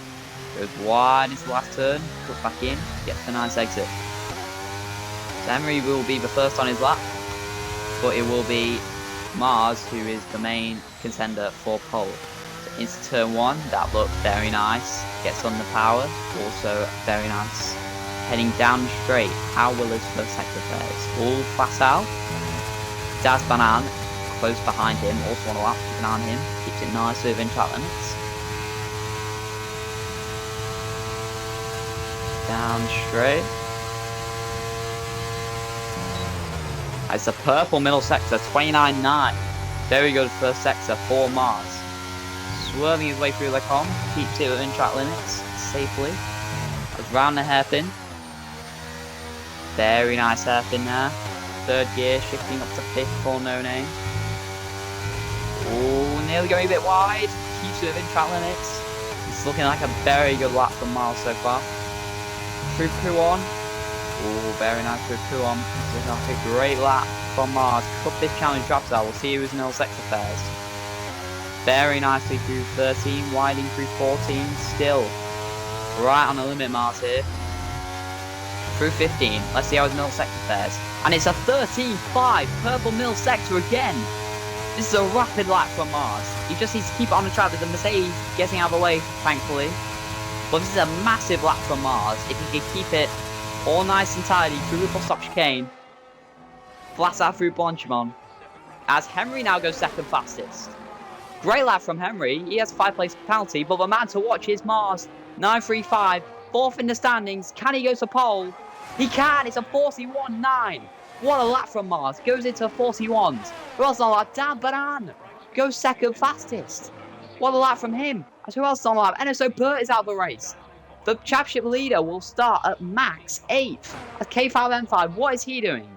Goes wide into the last turn, cuts back in, gets a nice exit. So Henry will be the first on his lap, but it will be Mars who is the main contender for pole. So into turn 1, that looked very nice. Gets on the power, also very nice. Heading down straight, how will his first sector fares? All flat out. Daz Banan close behind him, also on a lap, keep an eye on him. Keeps it nicely within track limits. Down straight. It's a purple middle sector, 29.9. Very good first sector for Mars. Swerving his way through the com, keeps it within track limits safely. Goes round the hairpin. Very nice hairpin there. Third gear, shifting up to 5th for No Name. Oh, nearly going a bit wide. Keeps it within track limits. It's looking like a very good lap from Mars so far. Through Q1. Oh, very nice through Q1. It's like a great lap from Mars. Could this challenge Dravsal? We'll see who's in all sector fares. Very nicely through 13, widening through 14. Still right on the limit, Mars here. Through 15. Let's see how his middle sector fares. And it's a 13.5 purple middle sector again. This is a rapid lap from Mars. He just needs to keep it on the track with the Mercedes getting out of the way, thankfully. But this is a massive lap from Mars. If he can keep it All nice and tidy through the bus stop chicane. Flat out through Blanchimont. As Henry now goes second fastest. Great lap from Henry. He has 5-place penalty, but the man to watch is Mars. 9.35. Fourth in the standings. Can he go to pole? He can. It's a 41.9. What a lap from Mars. Goes into 41s. Who else on the lap? Dan Banan goes second fastest. What a lap from him. As who else on the lap? NSO Burt is out of the race. The championship leader will start at max 8th. As K5M5, what is he doing?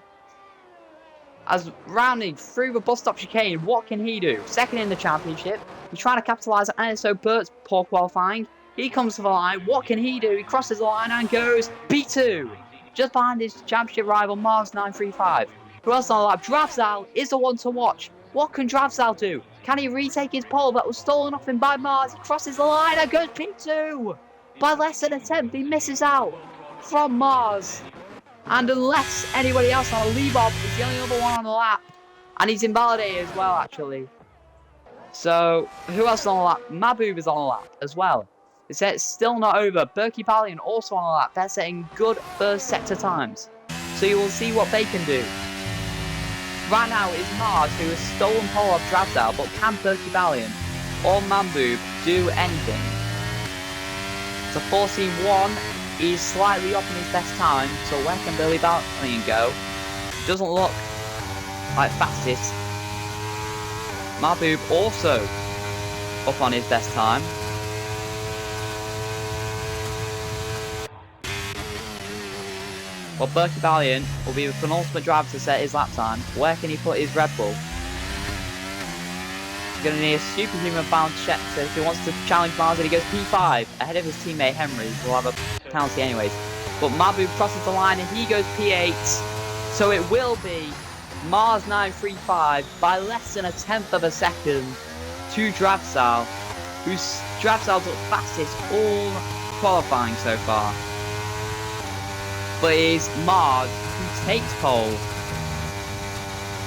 As rounding through the bus stop chicane, what can he do? Second in the championship. He's trying to capitalise on NSO Burt's poor qualifying. He comes to the line. What can he do? He crosses the line and goes P2. Just behind his championship rival, Mars 935. Who else on the lap? Dravzal is the one to watch. What can Dravzal do? Can he retake his pole that was stolen off him by Mars? He crosses the line and goes P2. By less than a tenth, he misses out from Mars. And unless anybody else on a leave-off, he's the only other one on the lap. And he's invalidated as well, actually. So, who else is on the lap? Maboob is on the lap as well. It's still not over. Berkey Balian also on the lap. They're setting good first sector times. So you will see what they can do. Right now it is Mars who has stolen pole off Dravzal, but can Berkey Balian or Maboob do anything? It's a 14-1. He's slightly up in his best time, so where can Billy Balian go? Doesn't look like fastest. Maboob also up on his best time. Well, Berkey Balian will be the penultimate driver to set his lap time. Where can he put his Red Bull? He's going to need a superhuman bound check if he wants to challenge Mars, and he goes P5 ahead of his teammate Henry, who will have a penalty anyways. But Maboob crosses the line and he goes P8. So it will be Mars 935 by less than a tenth of a second to Dravzal, who's Dravzal's looked fastest all qualifying so far. But it is Mars who takes pole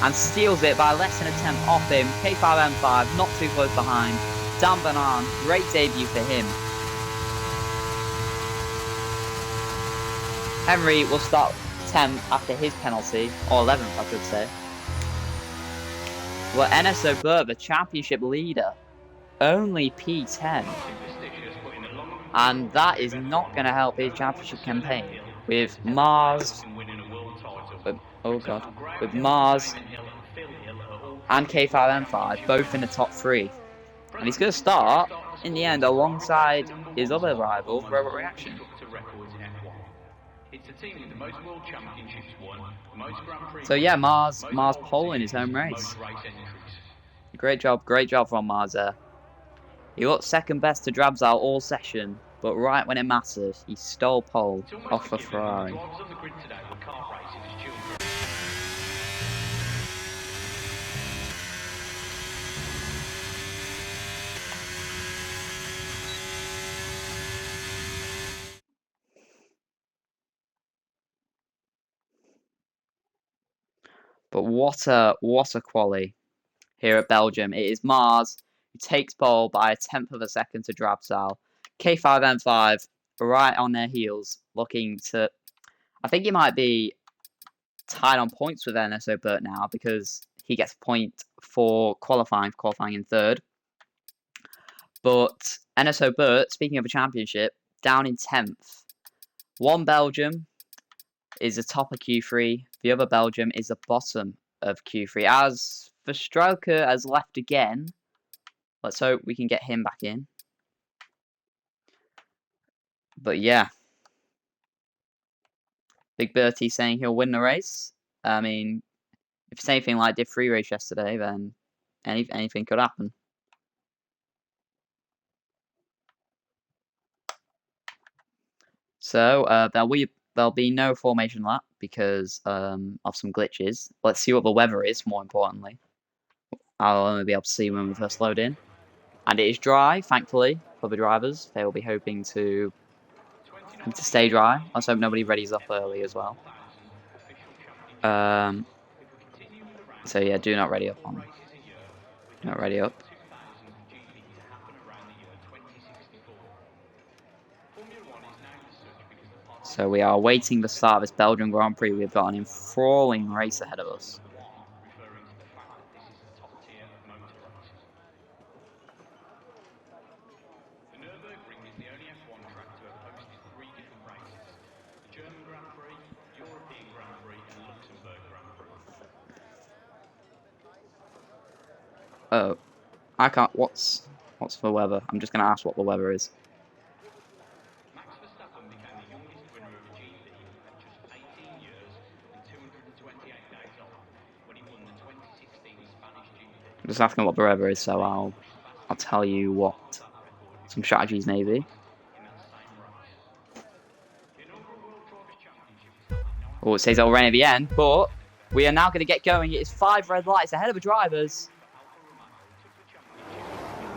and steals it by less than a tenth off him. K5M5 not too close behind. Dan Banan, great debut for him. Henry will start 10th after his penalty, or 11th I should say. Well, NSO Burt, the championship leader, only P10. And that is not going to help his championship campaign. With Mars, with Mars and K5M5 both in the top 3. And he's going to start, in the end, alongside his other rival, Robot Reaction. So yeah, Mars pole in his home race. Great job from Mars there. He looked second best to Dravzal all session, but right when it mattered, he stole pole off the Ferrari. But what a quali here at Belgium. It is Mars who takes pole by a tenth of a second to Dravzal. K5M5 right on their heels, looking to... I think he might be tied on points with NSO Burt now, because he gets a point for qualifying in third. But NSO Burt, speaking of a championship, down in 10th. One Belgium is the top of Q3. The other Belgium is the bottom of Q3. As Verstruiker has left again, let's hope we can get him back in. But yeah, Big Bertie saying he'll win the race. I mean, if it's anything like Div 3 race yesterday, then anything could happen. So there'll be no formation lap because of some glitches. Let's see what the weather is, more importantly. I'll only be able to see when we first load in. And it is dry, thankfully, for the drivers. They will be hoping to stay dry. Let's hope nobody readies up early as well. So yeah, do not ready up on me. Not ready up. So we are awaiting the start of this Belgian Grand Prix. We've got an enthralling race ahead of us. Referring to the fact that this is the top tier of motor racing. The Nürburgring is the only F1 track to have hosted 3 different races: the German Grand Prix, European Grand Prix and Luxembourg Grand Prix. Oh, I can't. What's the weather? I'm just going to ask what the weather is. Max Verstappen became the youngest winner of a GP at just 18 years and 228 days old when he won the 2016 Spanish GP. I'm just asking what the weather is, so I'll tell you what some strategies may be. Oh, it says it'll rain at the end, but we are now going to get going. It is 5 red lights ahead of the drivers.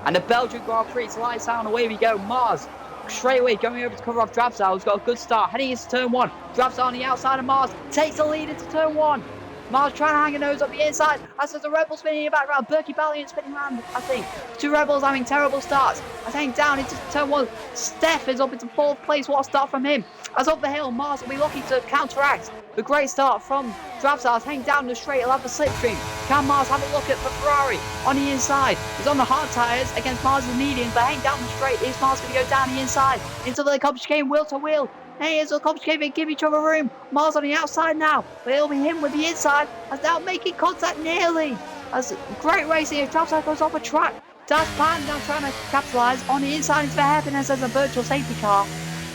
And the Belgian Grand Prix, it's lights out and away we go. Mars, straight away, going over to cover off Drabsal, who's got a good start, heading into turn 1. Drabsal on the outside of Mars, takes the lead into turn 1. Mars trying to hang a nose up the inside, as there's a Rebel spinning in the background. Berkey Ballion spinning around, I think. 2 Rebels having terrible starts. As heading down into turn 1, Steph is up into 4th place. What a start from him. As up the hill, Mars will be looking to counteract the great start from Drabsal. Heading down the straight, he'll have the slipstream. Can Mars have a look at the Ferrari on the inside? He's on the hard tyres against Mars' mediums, but heading down the straight, is Mars going to go down the inside into the complicated wheel to wheel. Hey, it's a complicated, give each other room. Mars on the outside now, but it'll be him with the inside, as now making contact nearly. As great racing as Drabsal goes off a track. Das Pan now trying to capitalise on the inside into the hairpin as a virtual safety car.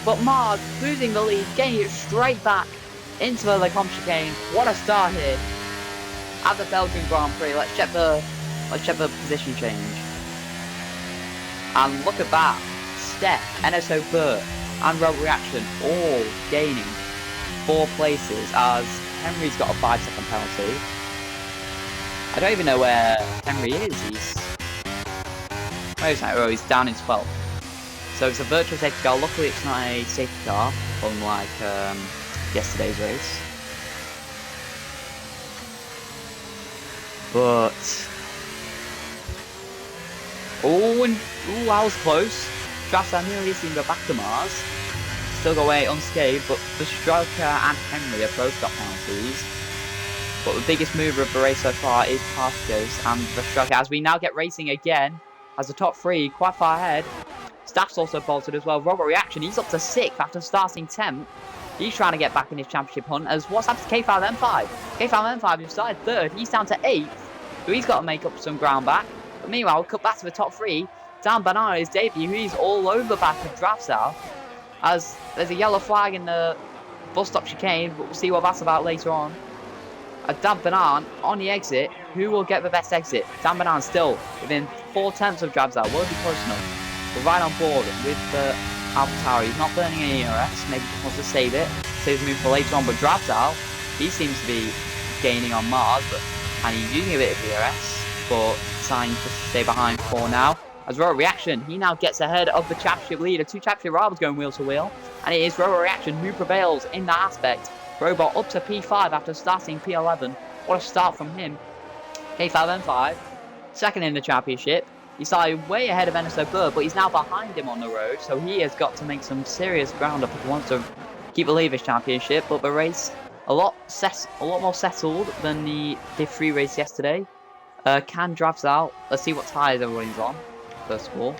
But Mars losing the lead, getting it straight back into the chicane. What a start here at the Belgian Grand Prix. Let's check the position change. And look at that. Steph, NSO Burt and Road Reaction all gaining 4 places, as Henry's got a 5-second penalty. I don't even know where Henry is. He's down in 12th. So it's a virtual safety car. Luckily it's not a safety car, unlike yesterday's race. But that was close. Drabsal nearly seemed to go back to Mars. Still got away unscathed, but Verstappen and Henry have both got penalties. But the biggest mover of the race so far is Pascos and Verstappen, as we now get racing again, as the top 3 quite far ahead. Staff's also bolted as well. Robot Reaction, he's up to 6th after starting 10th. He's trying to get back in his championship hunt, as what's happened to K5M5? K5M5, who started 3rd, he's down to 8th, so he's got to make up some ground back. But meanwhile, we'll cut back to the top 3. Dan Banana, his debut, he's all over the back of Drabsal, as there's a yellow flag in the bus stop chicane, but we'll see what that's about later on. Dan Banana on the exit, who will get the best exit? Dan Banana still within 4 tenths of Drabsal, won't be close enough. We're right on board with the AlphaTauri. He's not burning any ERS, maybe just wants to save it, save his move for later on. But Drabsal, he seems to be gaining on Mars, and he's using a bit of ERS, but trying to stay behind for now. As Road Reaction, he now gets ahead of the championship leader. 2 championship rivals going wheel to wheel, and it is Road Reaction who prevails in that aspect. Robot up to P5 after starting P11. What a start from him. K5M5, 2nd in the championship. He started way ahead of NSO Burr, but he's now behind him on the road, so he has got to make some serious ground up if he wants to keep the lead of his championship. But the race a lot more settled than the Div 3 race yesterday. Can Drabsal, let's see what tyres everybody's on first of all.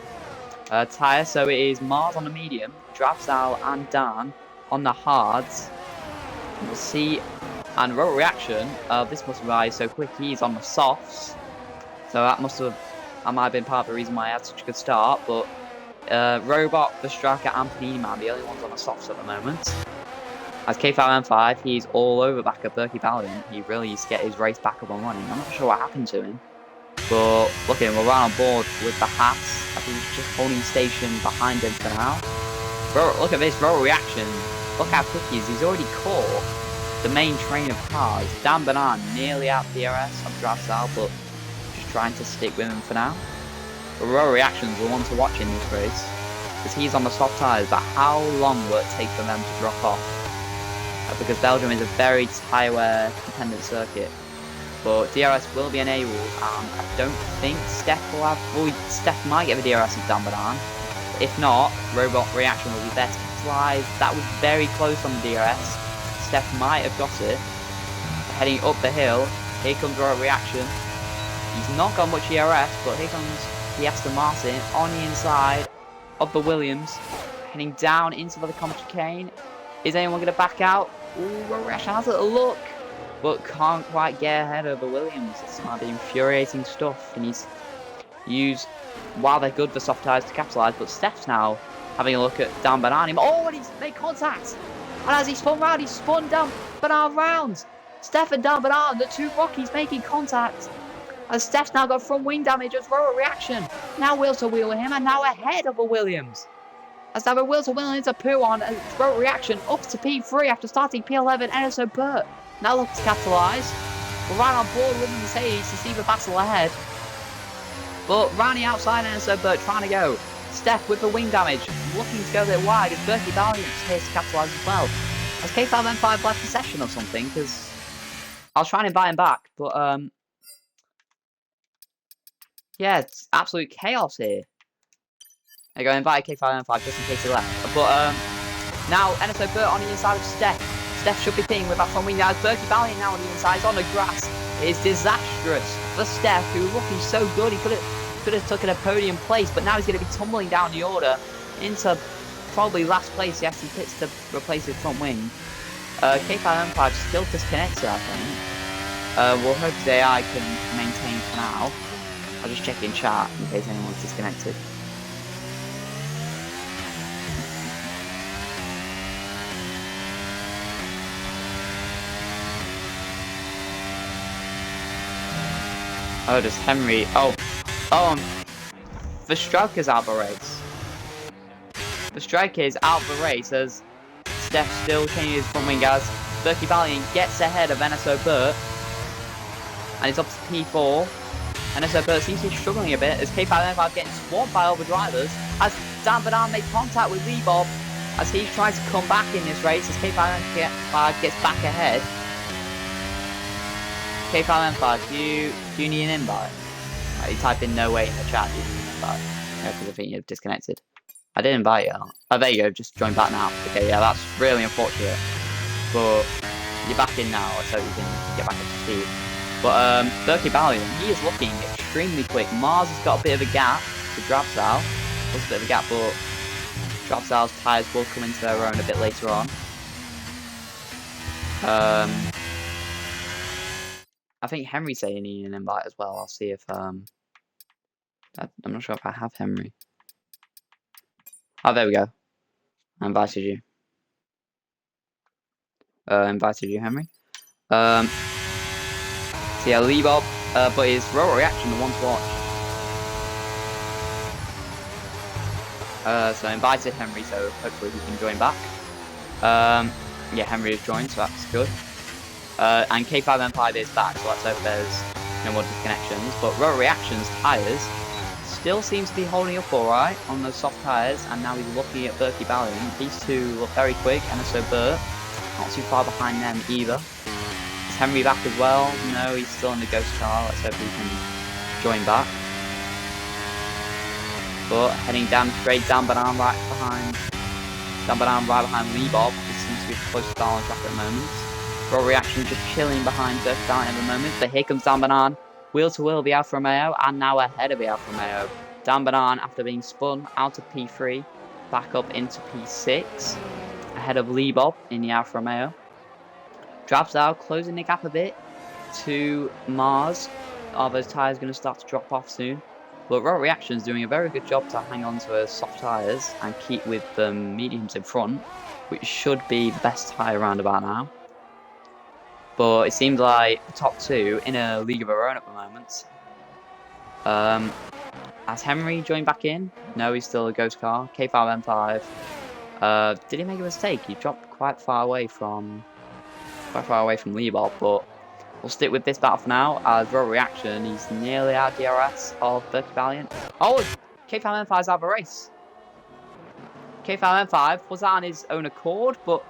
Tyre, so it is Mars on the medium, Drabsal and Dan on the hards. We'll see. And Road Reaction, this must be why he's so quick. He's on the softs, so that might have been part of the reason why he had such a good start. But Robot, Verstappen and Panini Man, the only ones on the softs at the moment. As K5M5, he's all over back at Berkey Ballion. He really needs to get his race back up and running. I'm not sure what happened to him. But look at him, we're right on board with the hats. I think he's just holding station behind him for now. Look at this Road Reaction. Look how quick he is. He's already caught the main train of cars. Dan Banan nearly out the DRS of Drabsal, but just trying to stick with him for now. But Road Reaction's the one to watch in this race, because he's on the soft tyres, but how long will it take for them to drop off? Because Belgium is a very tyre-wear dependent circuit. But DRS will be enabled, and I don't think Steph will have... Well, Steph might get the DRS of Dan Banan. If not, Robot Reaction will be there to Capitalize. That was very close on the DRS. Steph might have got it. Heading up the hill. Here comes Royal Reaction. He's not got much ERS, but here comes the Aston Martin on the inside of the Williams. Heading down into the chicane. Is anyone going to back out? Ooh, Royal Reaction has a little look, but can't quite get ahead of the Williams. It's kind of infuriating stuff. And he's used, while they're good for soft tyres to capitalise, but Steph's now having a look at Dan Bernard. Oh, and he's made contact. And as he spun round, he spun Dan Bernard round. Steph and Dan Bernard, the two Rockies, making contact. As Steph's now got front wing damage as Royal Reaction. Now wheel to wheel with him, and now ahead of the Williams. As now a wheel to wheel into P1, and Royal Reaction up to P3 after starting P11. NSO Burt now looking to capitalise. We're right on board with Mercedes to see the battle ahead. But round the outside, NSO Burt trying to go. Steph with the wing damage, looking to go a bit wide, as Berkey Valiant here to capitalise as well. Has K5M5 left the session or something? Because I was trying to invite him back, but yeah, it's absolute chaos here. I go invite K5M5 just in case he left. But now NSO Burt on the inside of Steph. Steph should be pitting with that front wing. Now Berkey Valiant now on the inside. It's on the grass. It is disastrous for Steph, who was looking so good. He could have taken a podium place, but now he's going to be tumbling down the order into probably last place. Yes, he pits to replace his front wing. K5M5 still disconnected, I think. We'll hope the AI can maintain for now. I'll just check in chat in case anyone's disconnected. Oh, does Henry... Oh, the striker's out of the race. The striker is out of the race as Steph still changing his front wing as Berkey Valiant gets ahead of NSO Burt. And it's up to P4. NSO Burt seems to be struggling a bit as K5M5 getting swamped by all the drivers. As Dan Bernard made contact with Lee Bob as he's trying to come back in this race as K5M5 gets back ahead. K5M5, do you need an invite? Right, you type in no way in the chat, do you need an invite? Because I think you've disconnected. I did invite you. Oh, there you go, just join back now. Okay, yeah, that's really unfortunate. But you're back in now, so you can get back up to speed. But Berkey Valiant, he is looking extremely quick. Mars has got a bit of a gap to Drabsal. There's a bit of a gap, but Drabsal's tyres will come into their own a bit later on. I think Henry's saying he needs an invite as well. I'll see if I'm not sure if I have Henry. Oh, there we go. I invited you. Henry. So yeah, Lee Bob, but his Royal Reaction, the one to watch. So I invited Henry, so hopefully he can join back. Yeah, Henry has joined, so that's good. And K5M5 is back, so let's hope there's no more disconnections. But Royal Reaction's tyres still seems to be holding up alright on those soft tyres, and now he's looking at Berkey Valiant. These two look very quick, and so Burt, not too far behind them either. Is Henry back as well? No, he's still in the ghost car. Let's hope he can join back. But heading down straight, Dan Bernard right behind Lee Bob. This seems to be the closest car on track at the moment. Royal Reaction just chilling behind Berkey Valiant at the moment. But here comes Dan Bernard. Wheel to wheel the Alfa Romeo, and now ahead of the Alfa Romeo. Dan Bernard, after being spun out of P3, back up into P6, ahead of Lee Bob in the Alfa Romeo. Drabsal closing the gap a bit to Mars. Are those tyres going to start to drop off soon? But Royal Reaction's doing a very good job to hang on to her soft tyres and keep with the mediums in front, which should be the best tyre around about now. But it seems like the top two in a league of their own at the moment. Has Henry joined back in? No, he's still a ghost car. K5M5. Did he make a mistake? He dropped quite far away from Lee Bob, but we'll stick with this battle for now. As Royal Reaction, he's nearly out DRS of Berkey Valiant. Oh, K5M5's out of the race. K5M5 was that on his own accord, but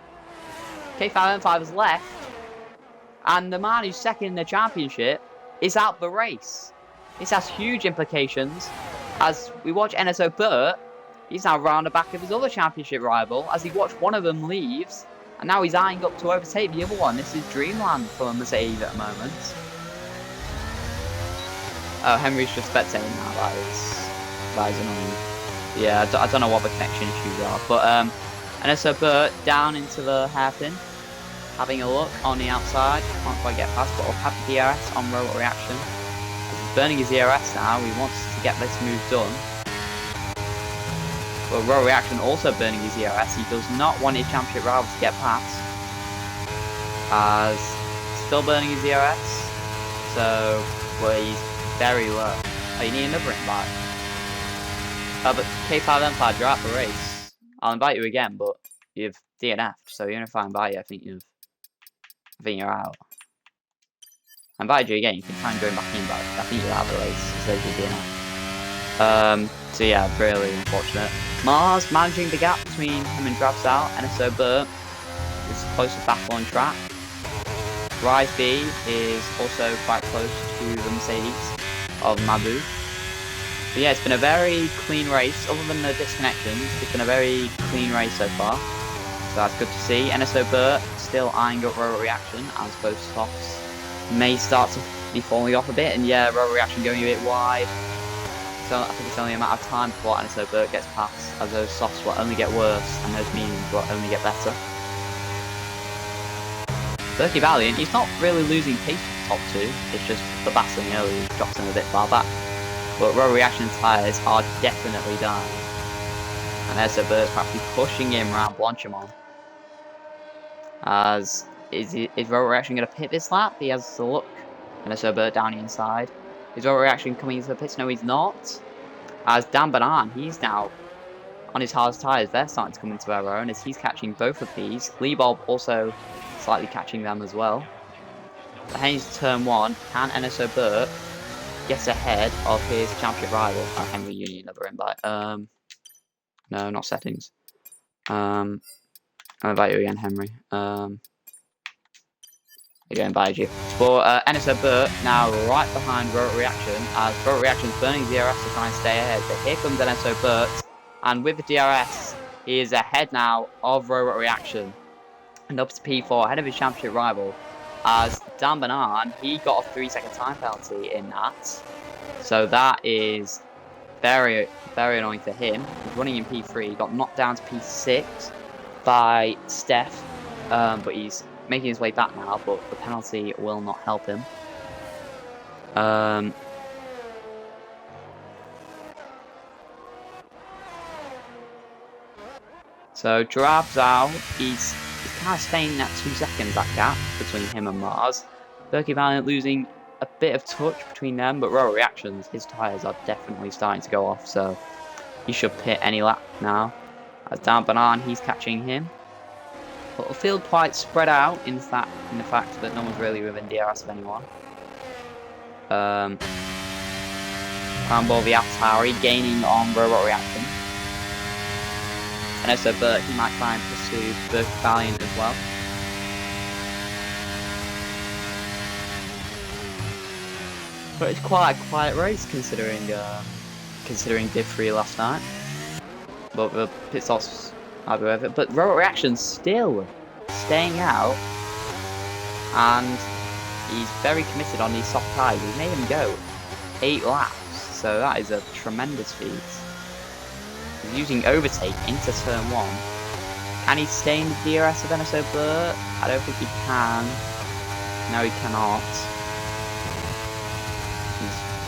K5M5 has left. And the man who's second in the championship is out the race. This has huge implications as we watch NSO Burt He's now round the back of his other championship rival as he watched one of them leaves, and now he's eyeing up to overtake the other one. This is dreamland for Mercedes at the moment. Oh, Henry's just spectating now. That is annoying. Yeah, I don't know what the connection issues are, but and so Burt down into the hairpin, having a look on the outside. Can't quite get past, but I'll have the DRS on rotor reaction. He's burning his DRS now. He wants to get this move done. But rotor reaction also burning his DRS. He does not want his championship rival to get past. As still burning his DRS. So, well, he's very low. Oh, you need another invite. But K5M5, you're out the race. I'll invite you again, but you've DNF'd. So even if I invite you, I think you're out. I invited you again. You can try and join back in, but I think you're out of the race. It says you're DNF. So yeah, really unfortunate. Mars managing the gap between him and Drabsal. NSO Burt is close to battle on track. Rise B is also quite close to the Mercedes of Mabu. But yeah, it's been a very clean race. Other than the disconnections, it's been a very clean race so far. So that's good to see. NSO Burt still eyeing up rotor reaction as both softs may start to be falling off a bit. And yeah, rotor reaction going a bit wide. So I think it's only a matter of time before NSO Burt gets past, as those softs will only get worse and those mediums will only get better. Berkey Valiant, he's not really losing pace to the top two, it's just the battling early drops him a bit far back. But rotor reaction tyres are definitely dying. And NSO Burt's practically pushing him around Blanchimont. As is rotor reaction going to pit this lap? He has the look. NSO Burt down the inside. Is rotor reaction coming into the pits? No, he's not. As Dan Banan, he's now on his hardest tyres. They're starting to come into their own as he's catching both of these. Lee Bob also slightly catching them as well. The Haynes turn 1. Can NSO Burt get ahead of his championship rival? Oh, Henry, you need another invite. No, not settings. I'll invite you again, Henry. Again, invited you. But NSO Burt now right behind rotor reaction as rotor reaction is burning DRS to try and stay ahead. But here comes NSO Burt, and with the DRS, he is ahead now of rotor reaction and up to P4 ahead of his championship rival. As Dan Banan, he got a 3-second time penalty in that. So that is very, very annoying for him. He's running in P3, he got knocked down to P6 by Steph, but he's making his way back now, but the penalty will not help him. So Drabzal, he's kind of staying at 2 seconds, that gap between him and Mars. Berkey Valiant losing a bit of touch between them, but rotor reactions, his tyres are definitely starting to go off, so he should pit any lap now. As Dan Banan, he's catching him. But the field quite spread out in the fact that no one's really within DRS of anyone. Cranball the Atari gaining on rotor reaction. And also Burt, he might try and pursue Berkey Valiant as well. But it's quite a quiet race considering Div 3 last night. But the pit stops might be worth it. But rotor reaction's still staying out, and he's very committed on these soft tyres. He's made him go 8 laps, so that is a tremendous feat. He's using overtake into turn 1. Can he stay in the DRS of NSO Burt? I don't think he can. No, he cannot.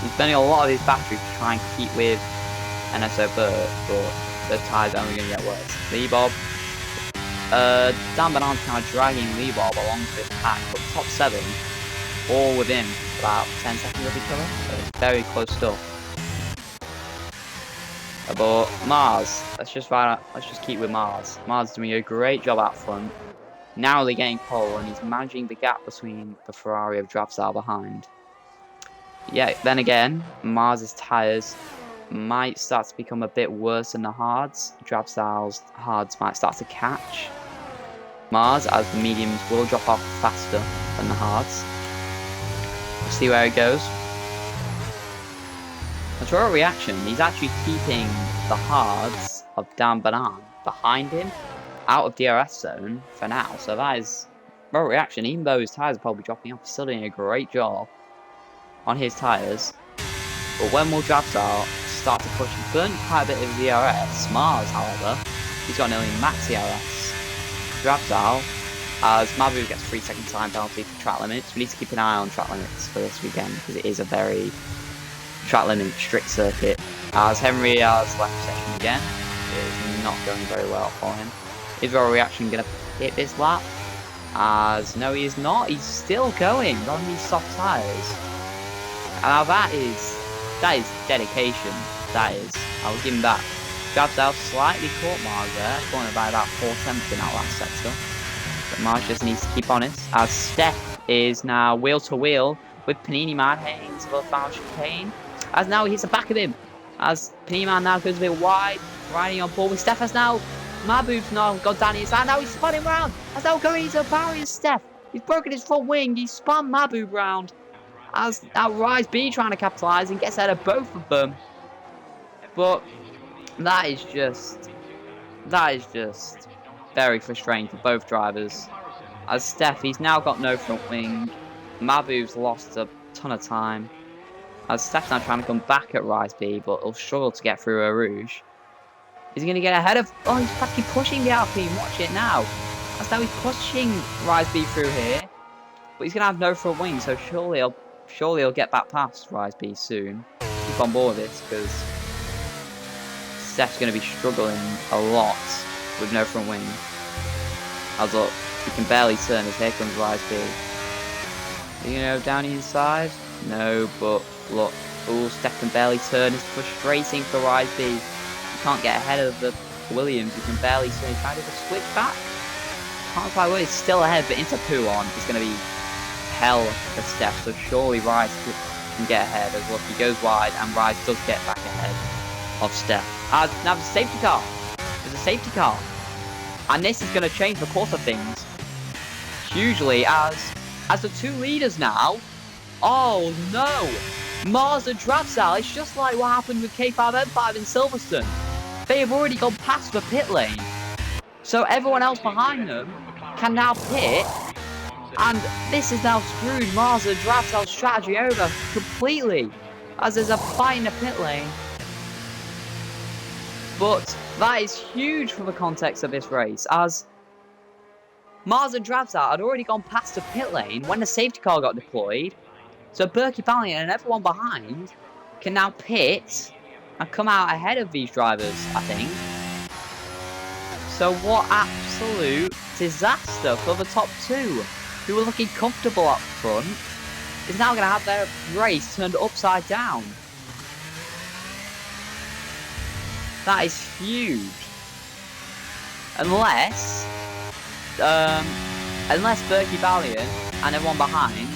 He's burning a lot of his battery to try and keep with NSO Burt, but the tyres are only going to get worse. Lee Bob. Dan Banan's kind of dragging Lee Bob along to this pack, but top 7 all within about 10 seconds of each other, so it's very close stuff. But Mars, let's just keep with Mars. Mars is doing a great job out front, narrowly getting pole, and he's managing the gap between the Ferrari of Drabsal behind. Yeah, then again, Mars's tyres might start to become a bit worse than the hards. Drabsal's hards might start to catch Mars, as the mediums will drop off faster than the hards. We'll see where it goes. As rotor reaction, he's actually keeping the hards of Dan Banan behind him, out of DRS zone for now. So that is well reaction. Even though his tyres are probably dropping off, he's still doing a great job on his tyres. But when Will Drabsdale start to push, he burnt quite a bit of DRS. Mars, however, he's got nearly max DRS. Drabsdale, as Mabu gets 3-second time penalty for track limits. We need to keep an eye on track limits for this weekend because it is a very track limit strict circuit. As Henry has left session again, it is not going very well for him. Is Raw Reaction going to hit this lap? As no, he is not. He's still going on these soft tyres. Now that is dedication. That is. I will give him that. Drabsdale slightly caught Mars there, cornered by about 4/10 in that last sector. But Mars just needs to keep honest, as Steph is now wheel to wheel with Panini Man heading into the final chicane. As now he hits the back of him, as Panini Man now goes a bit wide, riding on board with Steph. As now Mabu's now got down his hand, now he's spun him round. As now going into the barrier, Steph. He's broken his front wing, he spun Mabu round. As now Rise B trying to capitalise and gets ahead of both of them. But that is just very frustrating for both drivers. As Steph, he's now got no front wing. Mabu's lost a ton of time. As Steph's now trying to come back at Rise B, but he'll struggle to get through a Rouge. Is he going to get ahead of... Oh, he's practically pushing the Alpine. Watch it now. As now he's pushing Rise B through here. But he's going to have no front wing, so surely he'll get back past Rise B soon. Keep on board with this, because Steph's going to be struggling a lot with no front wing. As look, he can barely turn as here comes Rise B. You know, down the inside? No, but look. Oh, Steph can barely turn. It's frustrating for Rise B. He can't get ahead of the Williams. He can barely turn. He's trying to do the switch back. Can't quite win. It's still ahead, but into Pouon is going to be hell for Steph. So surely Rise can get ahead. As look, he goes wide, and Rise does get back ahead of Steph. Now there's a safety car. There's a safety car. And this is going to change the course of things hugely as the two leaders now. Oh no! Mars and Drabsdale, it's just like what happened with K5M5 in Silverstone. They have already gone past the pit lane. So everyone else behind them can now pit. And this is now screwed Mars and Drabsdale's strategy over completely. As there's a fight in the pit lane. But that is huge for the context of this race, as Mars and Drabsdale had already gone past the pit lane when the safety car got deployed. So Berkey Valiant and everyone behind can now pit and come out ahead of these drivers, I think. So what absolute disaster for the top two, who were looking comfortable up front, is now going to have their race turned upside down. That is huge. Unless Berkey Valiant and everyone behind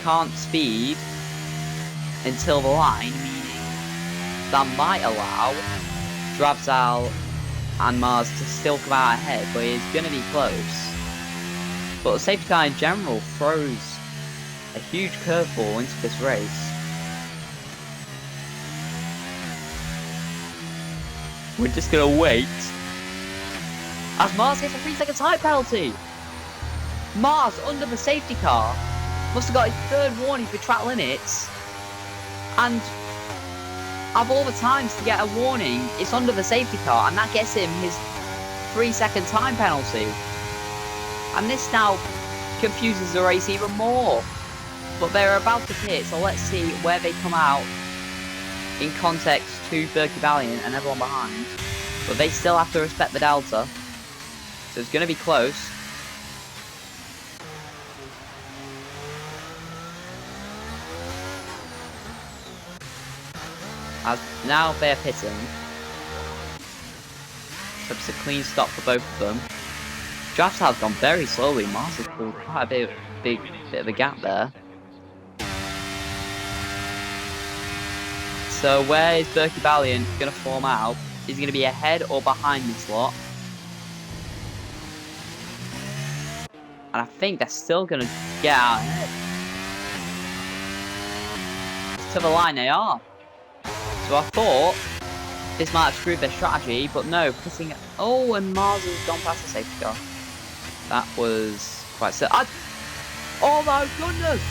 can't speed until the line, meaning that might allow Drabsdale and Mars to still come out ahead, but it's going to be close. But the safety car in general throws a huge curveball into this race. We're just going to wait as Mars gets a 3-second time penalty. Mars, under the safety car, must have got his third warning for track limits. And of all the times to get a warning, it's under the safety car, and that gets him his 3-second time penalty. And this now confuses the race even more. But they're about to pit, so let's see where they come out in context to Berkey Valiant and everyone behind. But they still have to respect the delta. So it's going to be close. As now they're pitting. So it's a clean stop for both of them. Drabsdale's gone very slowly. Mars has pulled quite a bit of a gap there. So where is Berkey Valiant going to form out? Is he going to be ahead or behind this lot? And I think they're still going to get out ahead. To the line they are. So I thought this might have screwed their strategy, but no, putting... Oh, and Mars has gone past the safety car. That was quite... Oh my goodness!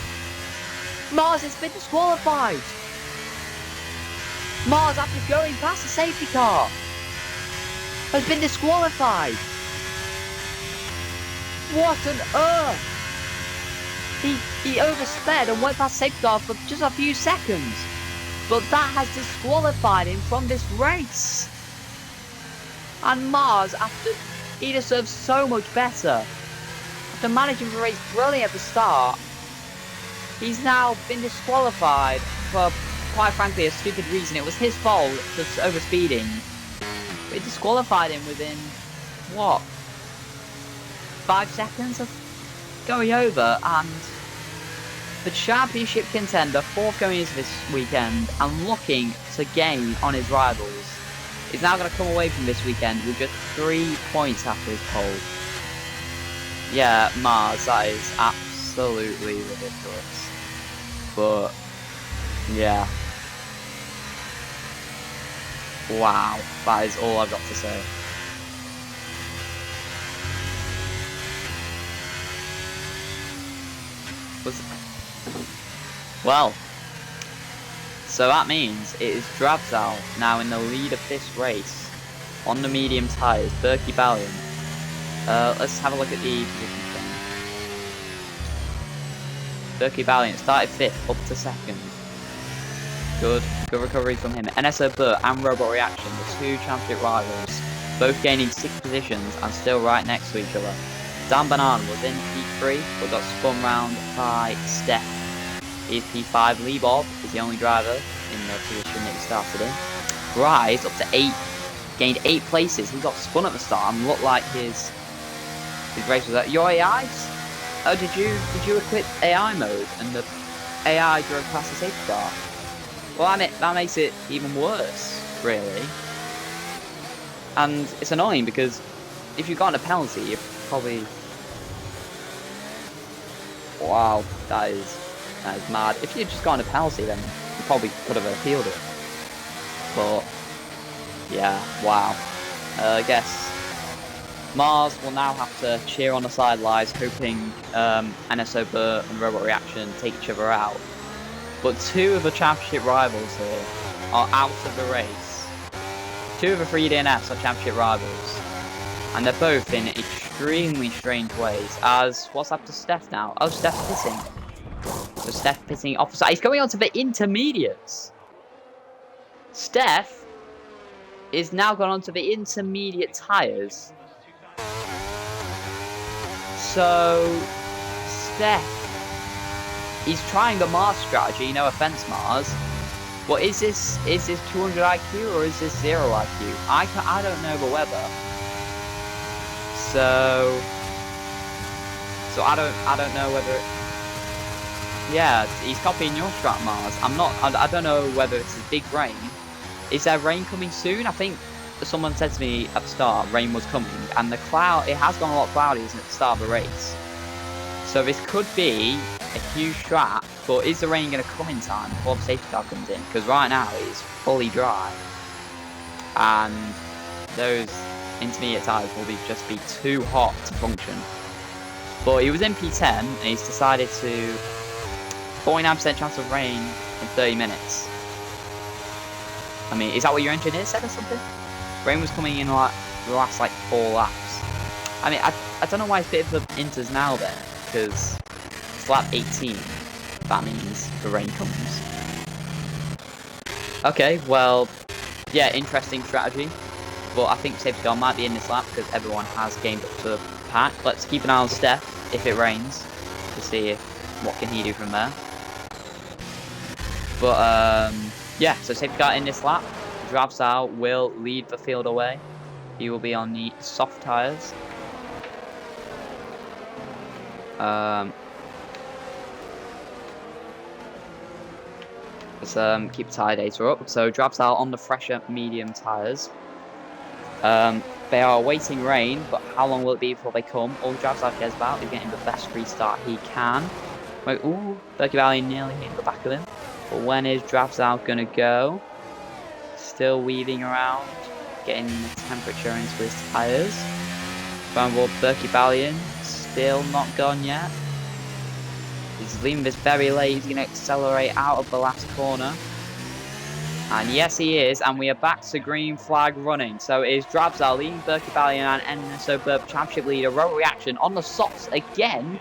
Mars has been disqualified! Mars, after going past the safety car, has been disqualified! What on earth? He oversped and went past the safety car for just a few seconds. But that has disqualified him from this race. And Mars, after he deserves so much better, after managing the race brilliantly at the start, he's now been disqualified for, quite frankly, a stupid reason. It was his fault, just overspeeding. But it disqualified him within, what, 5 seconds of going over, and the championship contender, 4th going into this weekend, and looking to gain on his rivals, is now going to come away from this weekend with just 3 points after his pole. Yeah, Mars, that is absolutely ridiculous. But, yeah. Wow, that is all I've got to say. Well, so that means it is Drabzal now in the lead of this race on the medium tyres. Berkey Ballion. Let's have a look at the position change. Berkey Ballion started 5th up to 2nd. Good recovery from him. NSO Burt and Robot Reaction, the 2 championship rivals, both gaining 6 positions and still right next to each other. Dan Banan was in P3 but got spun round by Steph. He's P5. Lee Bob is the only driver in the position that he started in. Rise up to 8, gained 8 places. He got spun at the start and looked like his race was at your AIs. Oh, did you equip AI mode and the AI drove past the safety car? Well, that makes it even worse, really. And it's annoying because if you've gotten a penalty, you're probably... Wow, that is mad. If you'd just gotten a penalty, then you probably could have appealed it. But, yeah, wow. I guess Mars will now have to cheer on the sidelines, hoping NSO Burt and Robot Reaction take each other out. But 2 of the championship rivals here are out of the race. 2 of the 3 DNFs are championship rivals. And they're both in extremely strange ways. As, what's up to Steph now? Oh, Steph's pitting. So Steph pitting opposite. He's going on to the intermediates. Steph is now gone on to the intermediate tyres. So, Steph, he's trying the Mars strategy, no offense Mars. What is this 200 IQ or is this 0 IQ? I don't know the weather. So I don't know whether yeah, he's copying your strat, Mars. I don't know whether it's a big rain. Is there rain coming soon? I think someone said to me at the start rain was coming, and it has gone a lot cloudy at the start of the race. So this could be a huge trap, but is the rain going to come in time before the safety car comes in? Because right now it is fully dry, and those intermediate tyres will just be too hot to function. But he was in P10 and he's decided to 49% chance of rain in 30 minutes. I mean, is that what your engineer said or something? Rain was coming in like the last 4 laps. I mean, I don't know why it's a bit of inters now then, because it's lap 18. That means the rain comes. Okay, well, yeah, interesting strategy. But I think safety car might be in this lap because everyone has gamed up to the pack. Let's keep an eye on Steph if it rains to see what can he do from there. But yeah, so safety car in this lap. Drabzal will lead the field away. He will be on the soft tyres. Let's keep tyre data up. So Drabzal on the fresher medium tyres. They are awaiting rain, but how long will it be before they come? All Drabzal cares about is getting the best restart he can. Wait, ooh, Berkey Valley nearly hit the back of him. But when is Drabzal gonna go? still weaving around, getting the temperature into his tyres. Round board, Berkey Ballion, still not gone yet. He's leaving this very late. He's going to accelerate out of the last corner. And yes, he is. And we are back to green flag running. So it is Drabzal leading Berkey Ballion and NSO Burp Championship leader. Road Reaction on the softs again.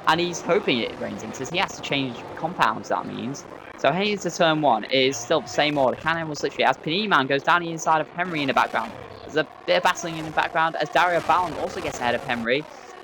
And he's hoping it rains into. He has to change compounds, that means. So heading into turn 1 is still the same order. Cannon will literally as Panini Man goes down the inside of Henry in the background. There's a bit of battling in the background as Dario Ballon also gets ahead of Henry.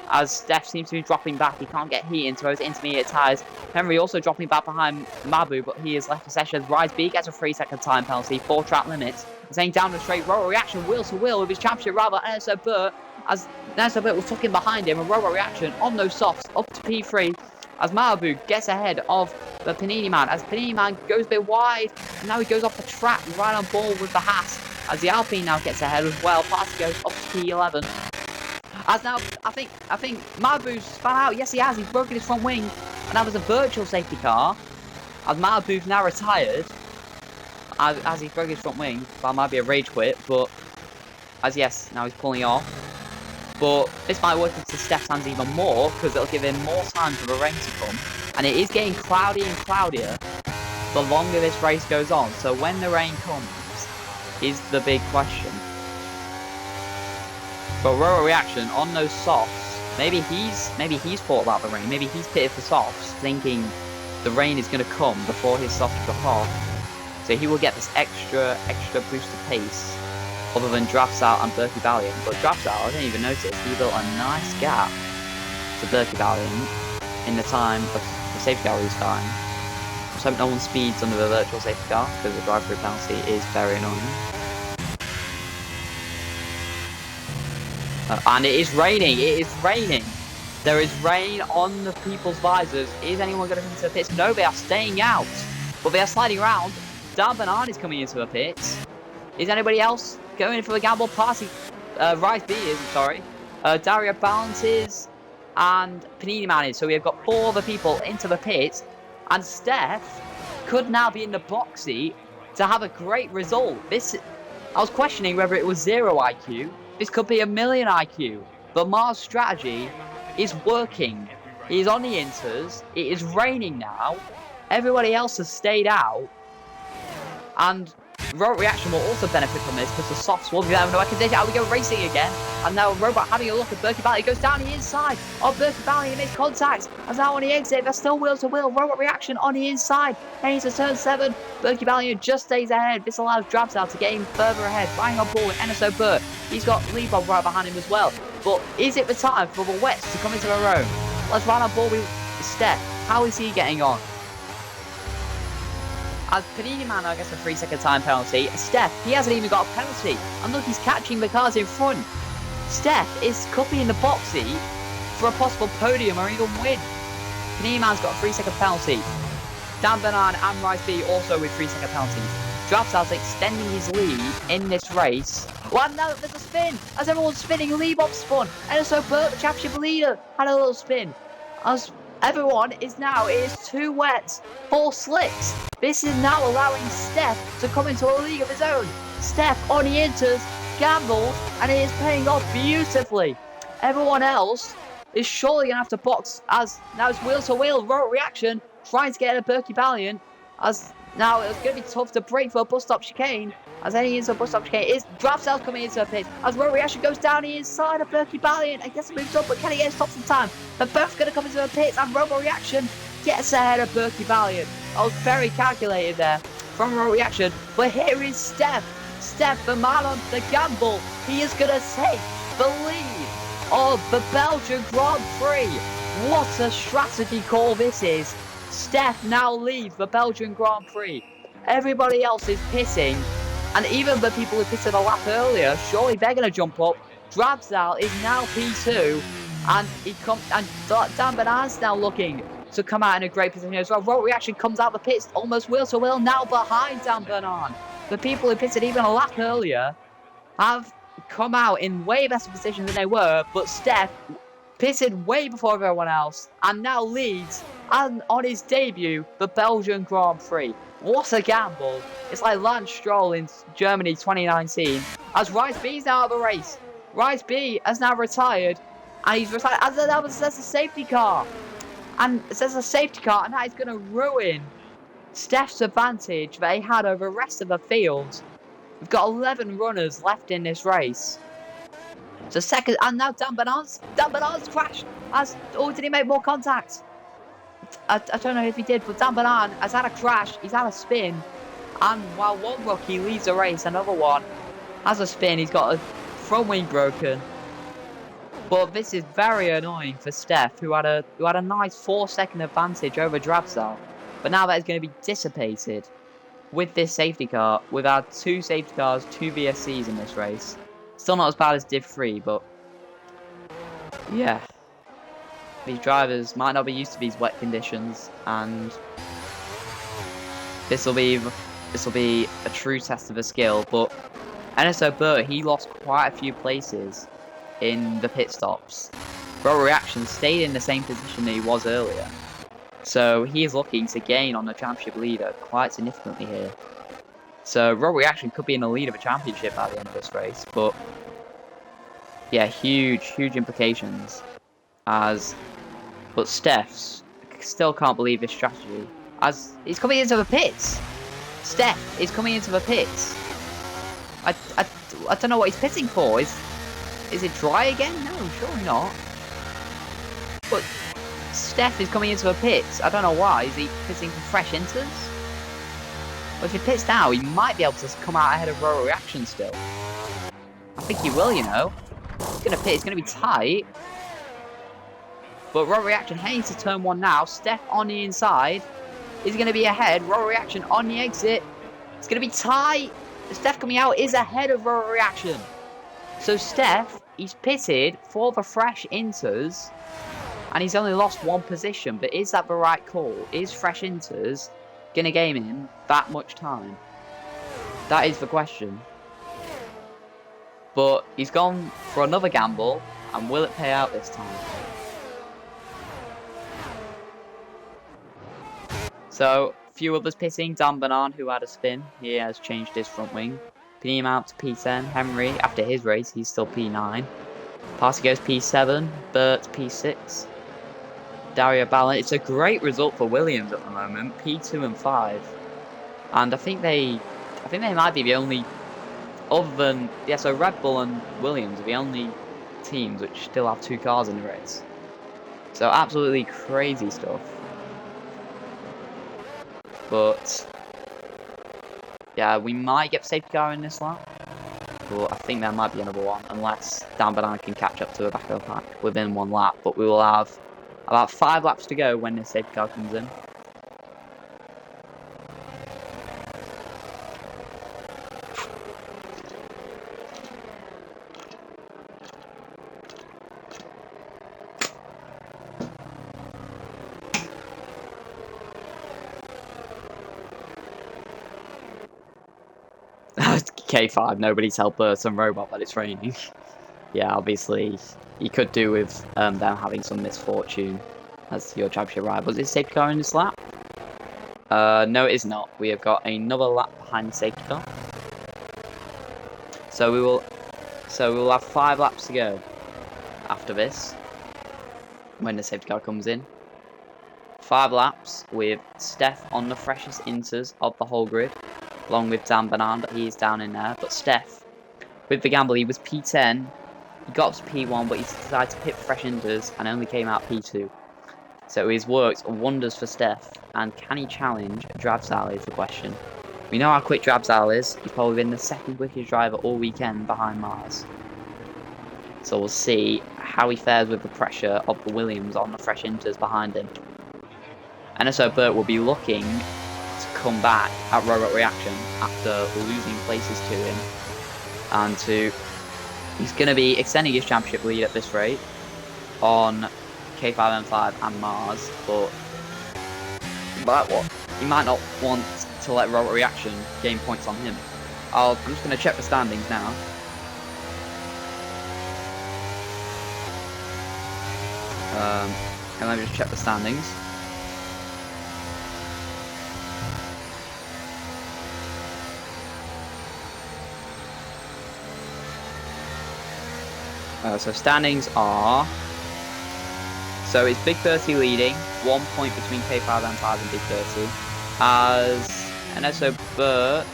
As Steph seems to be dropping back, he can't get heat into those intermediate tyres. Henry also dropping back behind Mabu, but he is left for session. Rise B gets a 3-second time penalty, 4 track limits. Saying down the straight, Robo Reaction wheel to wheel with his championship rival NSO Burt, as NSO Burt was tucking behind him, and Robo Reaction on those softs up to P3, as Malibu gets ahead of the Panini Man, as Panini Man goes a bit wide, and now he goes off the track right on ball with the Haas, as the Alpine now gets ahead as well. Party goes up to P11. As now, I think Malibu's spun out. Yes, he has. He's broken his front wing. And that was a virtual safety car. As Malibu's now retired. As he's broken his front wing. That might be a rage quit. But, as yes, now he's pulling off. But this might work into Steph's hands even more. Because it'll give him more time for the rain to come. And it is getting cloudier and cloudier the longer this race goes on. So when the rain comes is the big question. But Robo Reaction on those softs, maybe he's thought about the rain. Maybe he's pitted for softs, thinking the rain is going to come before his softs drop off. So he will get this extra boost of pace, other than Draftsal and Berkey Ballion. But Draftsal, I didn't even notice, he built a nice gap to Berkey Ballion in the time of the safety car restarting. So no one speeds under the virtual safety car because the drive-through penalty is very annoying. And it is raining. It is raining. There is rain on the people's visors. Is anyone going to come into the pits? No, they are staying out. But they are sliding around. Dan Bernard is coming into the pits. Is anybody else going for the gamble? Party. Rise B is, sorry. Dario Balance is. And Panini Man is. So we have got 4 other people into the pits. And Steph could now be in the box seat to have a great result. I was questioning whether it was 0 IQ. This could be a million IQ, but Mars' strategy is working. He's on the inters. It is raining now. Everybody else has stayed out. And Robot Reaction will also benefit from this because the softs will be there. No, I can take it out. We go racing again. And now Robot having a look at Berkey Ballion. He goes down the inside of Berkey Ballion. He makes contact. And now on the exit, they're still wheel to wheel. Robot Reaction on the inside. Heading to turn 7. Berkey Ballion just stays ahead. This allows Drabsal to get him further ahead. Riding on board with NSO Burt. He's got Lee Bob right behind him as well. But is it the time for the wets to come into their own? Let's ride on board with Steph. How is he getting on? As Panini Man now gets a 3-second time penalty, Steph, he hasn't even got a penalty. And look, he's catching the cars in front. Steph is copying the box seat for a possible podium or even win. Panini Man's got a 3-second penalty. Dan Bernard and Rice B also with 3-second penalties. Drafsal's extending his lead in this race. Well, now there's a spin. As everyone's spinning, Lee Bob spun. And so Burt, the championship leader, had a little spin. As everyone is now, it is 2 wets, 4 slicks. This is now allowing Steph to come into a league of his own. Steph on the inters, gambled, and it is paying off beautifully. Everyone else is surely going to have to box, as now it's wheel to wheel, Road Reaction, trying to get a Berkey Ballion, as now it's going to be tough to break for a bus stop chicane. As any into a bus stop chicane, is Draftsal coming into a pit. As Road Reaction goes down the inside of Berkey Ballion and gets moved up, but can he get stopped in time? They're both going to come into a pit, and Robo Reaction gets ahead of Berkey Ballion. I was very calculated there from Road Reaction, but here is Steph. Steph, the man on the gamble. He is going to take the lead of the Belgian Grand Prix. What a strategy call this is. Steph now leads the Belgian Grand Prix. Everybody else is pitting. And even the people who pitted a lap earlier, surely they're going to jump up. Drabsal is now P2. And Dan Bernard's now looking to come out in a great position as well. Road Reaction comes out the pits almost wheel to wheel now behind Dan Bernard. The people who pitted even a lap earlier have come out in way better position than they were, but Steph pitted way before everyone else and now leads, and on his debut, the Belgian Grand Prix. What a gamble. It's like Lance Stroll in Germany 2019. As Rice B's now out of the race. Rice B has now retired. And he's retired as there's a safety car. And there's a safety car, and that is going to ruin Steph's advantage that he had over the rest of the field. We've got 11 runners left in this race. So second, and now Dan Bernard's crashed. Did he make more contact? I don't know if he did, but Dan Bernard has had a crash. He's had a spin. And while one rookie leads the race, another one has a spin. He's got a front wing broken. But this is very annoying for Steph, who had a nice 4-second advantage over Drabsal. But now that is going to be dissipated with this safety car. We've had 2 safety cars, 2 VSCs in this race. Still not as bad as Div 3, but yeah. These drivers might not be used to these wet conditions, and this will be a true test of a skill. But NSO Burt, he lost quite a few places in the pit stops. Roll Reaction stayed in the same position that he was earlier, so he is looking to gain on the championship leader quite significantly here. So Roll Reaction could be in the lead of a championship at the end of this race, but yeah, huge implications. But Steph's still can't believe this strategy, as he's coming into the pits. Steph is coming into the pits. I don't know what he's pitting for. Is it dry again? No, surely not. But Steph is coming into the pits. I don't know why. Is he pitting for fresh inters? Well, if he pits now, he might be able to come out ahead of Royal Reaction still. I think he will, you know. He's going to pit. It's going to be tight. But Royal Reaction heading to turn 1 now. Steph on the inside. Is going to be ahead. Royal Reaction on the exit. It's going to be tight. Steph coming out is ahead of Royal Reaction. So Steph, he's pitted for the fresh inters, and he's only lost 1 position. But is that the right call? Is fresh inters going to gain him that much time? That is the question. But he's gone for another gamble, and will it pay out this time? So, few others pitting. Dan Bernard, who had a spin, he has changed his front wing. Pinning him out to P10. Henry, after his race, he's still P9. Party goes P7. Burt P6. Dario Ballin. It's a great result for Williams at the moment. P2 and 5. And I think they might be the only, other than, yeah, so Red Bull and Williams are the only teams which still have 2 cars in the race. So absolutely crazy stuff. But yeah, we might get safety car in this lap, but I think there might be another one, unless Dan Bernard can catch up to the back of the pack within 1 lap. But we will have about 5 laps to go when this safety car comes in. K5, nobody's helped some robot that it's raining. Yeah, obviously, you could do with them having some misfortune as your championship rival. Is it safety car in this lap? No, it is not. We have got another lap behind the safety car. So we will have 5 laps to go after this, when the safety car comes in. 5 laps with Steph on the freshest inters of the whole grid, along with Dan Bernard, but he is down in there. But Steph, with the gamble, he was P10, he got up to P1, but he decided to pit fresh inters and only came out P2. So he's worked wonders for Steph, and can he challenge Drabsal is the question. We know how quick Drabsal is. He's probably been the 2nd quickest driver all weekend behind Mars. So we'll see how he fares with the pressure of the Williams on the fresh inters behind him. NSO Burt will be looking to come back at Robot Reaction after losing places to him, and he's going to be extending his championship lead at this rate on K5M5 and Mars, but he might not want to let Robot Reaction gain points on him. I'm just going to check the standings now. And let me just check the standings. So standings are... So it's Big 30 leading, 1 point between K5 and 5 and Big 30. As NSO Burt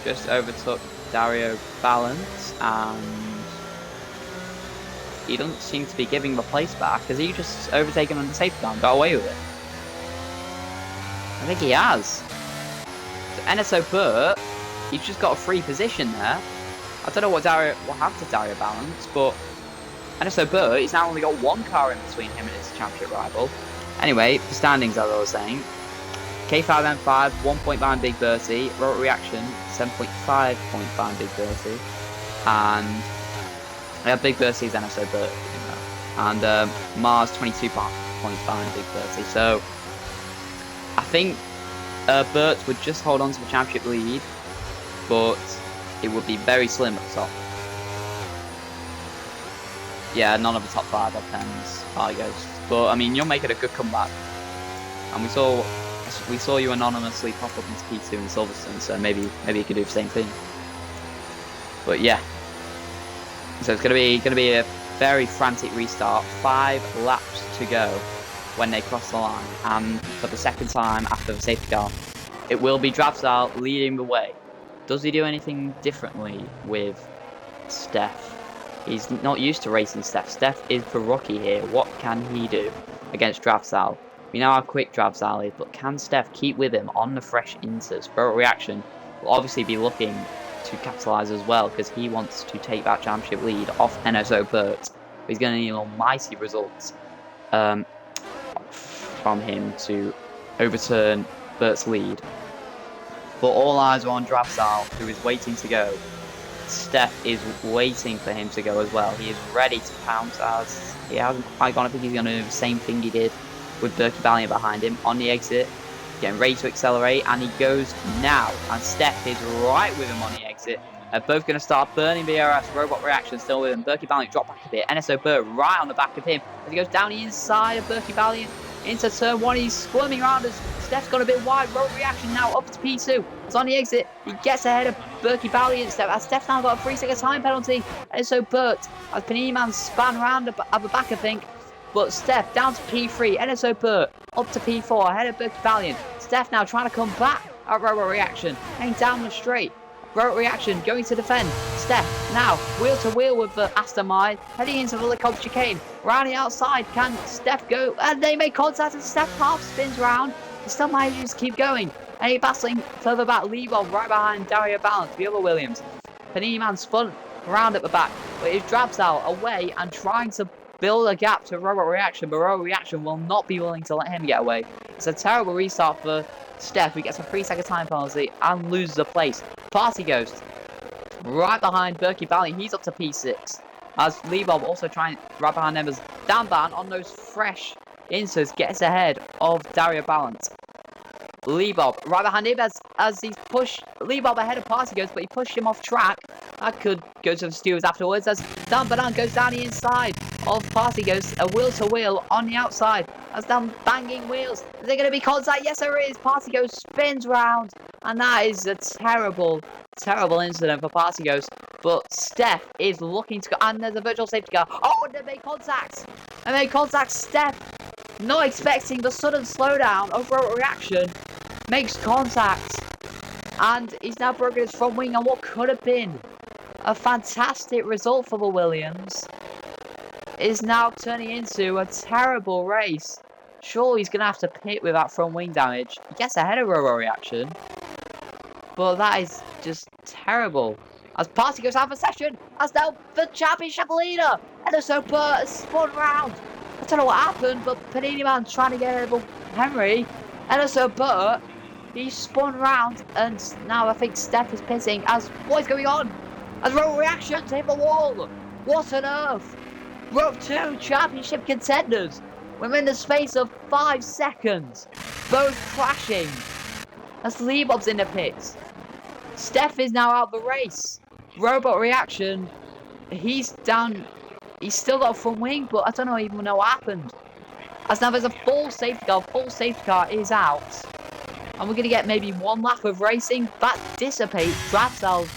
just overtook Dario Balance, and he doesn't seem to be giving the place back. Has he just overtaken on the safety car and got away with it? I think he has. So NSO Burt, he's just got a free position there. I don't know what happened to Dario Balance, but NSO Burt, he's now only got 1 car in between him and his championship rival. Anyway, the standings, as I was saying, K5 M5, 1 point behind Big Bertie. Rotor Reaction, 7.5 point behind Big Bertie. And Big Bertie's NSO Burt, you know. And Mars, 22 points behind Big Bertie. So, I think Burt would just hold on to the championship lead, but it would be very slim at the top. Yeah, none of the top 5 are pens, Ghost. But I mean, you're making a good comeback, and we saw you anonymously pop up into P2 in Silverstone, so maybe you could do the same thing. But yeah, so it's gonna be a very frantic restart. 5 laps to go when they cross the line, and for the second time after the safety car, it will be Drabsal leading the way. Does he do anything differently with Steph? He's not used to racing Steph. Steph is the rookie here. What can he do against Drabsal? We know how quick Drabsal is, but can Steph keep with him on the fresh inters? Rotor Reaction will obviously be looking to capitalise as well, because he wants to take that championship lead off NSO Burt. He's going to need almighty results from him to overturn Burt's lead. But all eyes are on Drabsal, who is waiting to go. Steph is waiting for him to go as well. He is ready to pounce, as he hasn't quite gone. I think he's going to do the same thing he did with Berkey Valiant behind him on the exit, getting ready to accelerate, and he goes now. And Steph is right with him on the exit. They're both going to start burning BRS. Robot Reaction still with him. Berkey Valiant drop back a bit. NSO Burt right on the back of him as he goes down the inside of Berkey Valiant into turn 1. He's squirming around as Steph's gone a bit wide. Road Reaction now up to P2. It's on the exit. He gets ahead of Berkey Valiant. Steph's now got a 3-second time penalty. And so Burt, as Panini Man span around at the back, I think. But Steph down to P3. NSO Burt up to P4 ahead of Berkey Valiant. Steph now trying to come back at Road Reaction. Heading down the straight. Road Reaction going to defend. Steph now wheel to wheel with the Aston Martin, heading into the Licop chicane. Round the outside, can Steph go? And they make contact, and Steph half spins round. He still manages to keep going. And he's battling further back. Leavon right behind Dario Balance, the other Williams. Panini Man spun around at the back, but it's Drabsal away and trying to build a gap to Robot Reaction, but Robot Reaction will not be willing to let him get away. It's a terrible restart for Steph, who gets a 3-second time penalty and loses a place. Party Ghost right behind Berkey Valiant. He's up to P6. As Leebob also trying right behind them as Danban on those fresh inters gets ahead of Dario Balance. Leebob right behind him as he's pushed Leebob ahead of Party Ghost, but he pushed him off track. That could go to the stewards afterwards as Dan goes down the inside of Party Ghost, a wheel to wheel on the outside. As Dan banging wheels. Is there going to be contact? Yes, there is. Party Ghost spins round, and that is a terrible, terrible incident for Party Ghost. But Steph is looking to go, and there's a virtual safety car. Oh, and they made contact. They made contact. Steph, not expecting the sudden slowdown of Road Reaction, makes contact, and he's now broken his front wing. And what could have been a fantastic result for the Williams is now turning into a terrible race. Surely he's going to have to pit with that front wing damage. He gets ahead of Robo Reaction, but that is just terrible. As Party goes out for session, as now the championship leader, NSO Burt has spun round. I don't know what happened, but Panini Man trying to get ahead of Henry. NSO Burt, he spun round, and now I think Steph is pitting. As what is going on? As Robo Reaction hit the wall. What on earth? Broke 2 championship contenders within the space of 5 seconds, both crashing. As Leebob's in the pits. Steph is now out of the race. Robot Reaction, he's down. He's still got a front wing, but I don't even know what happened. As now there's a full safety car is out. And we're going to get maybe 1 lap of racing. That dissipates Drabsal's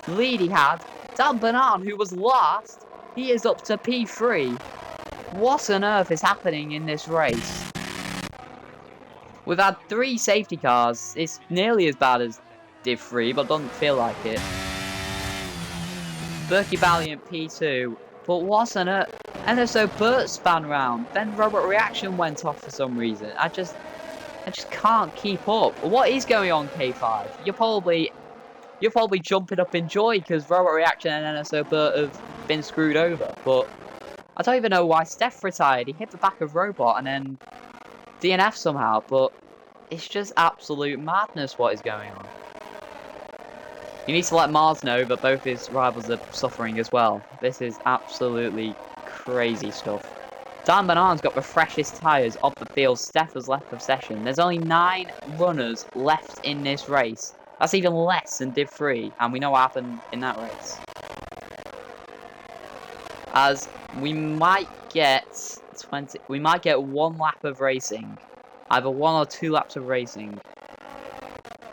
lead he had. Dan Banan, who was last, He is up to P3. What on earth is happening in this race? We've had 3 safety cars. It's nearly as bad as Div 3, but doesn't feel like it. Berkey Valiant P2. But what on earth? NSO Burt span round. Then Robot Reaction went off for some reason. I just can't keep up. What is going on, K5? You're probably jumping up in joy because Robot Reaction and NSO Burt have been screwed over. But I don't even know why Steph retired. He hit the back of Robot and then DNF somehow. But it's just absolute madness what is going on. You need to let Mars know that both his rivals are suffering as well. This is absolutely crazy stuff. Dan Banan's got the freshest tyres of the field. Steph has left the session. There's only 9 runners left in this race. That's even less than Div 3, and we know what happened in that race. As we might get 1 lap of racing. Either 1 or 2 laps of racing.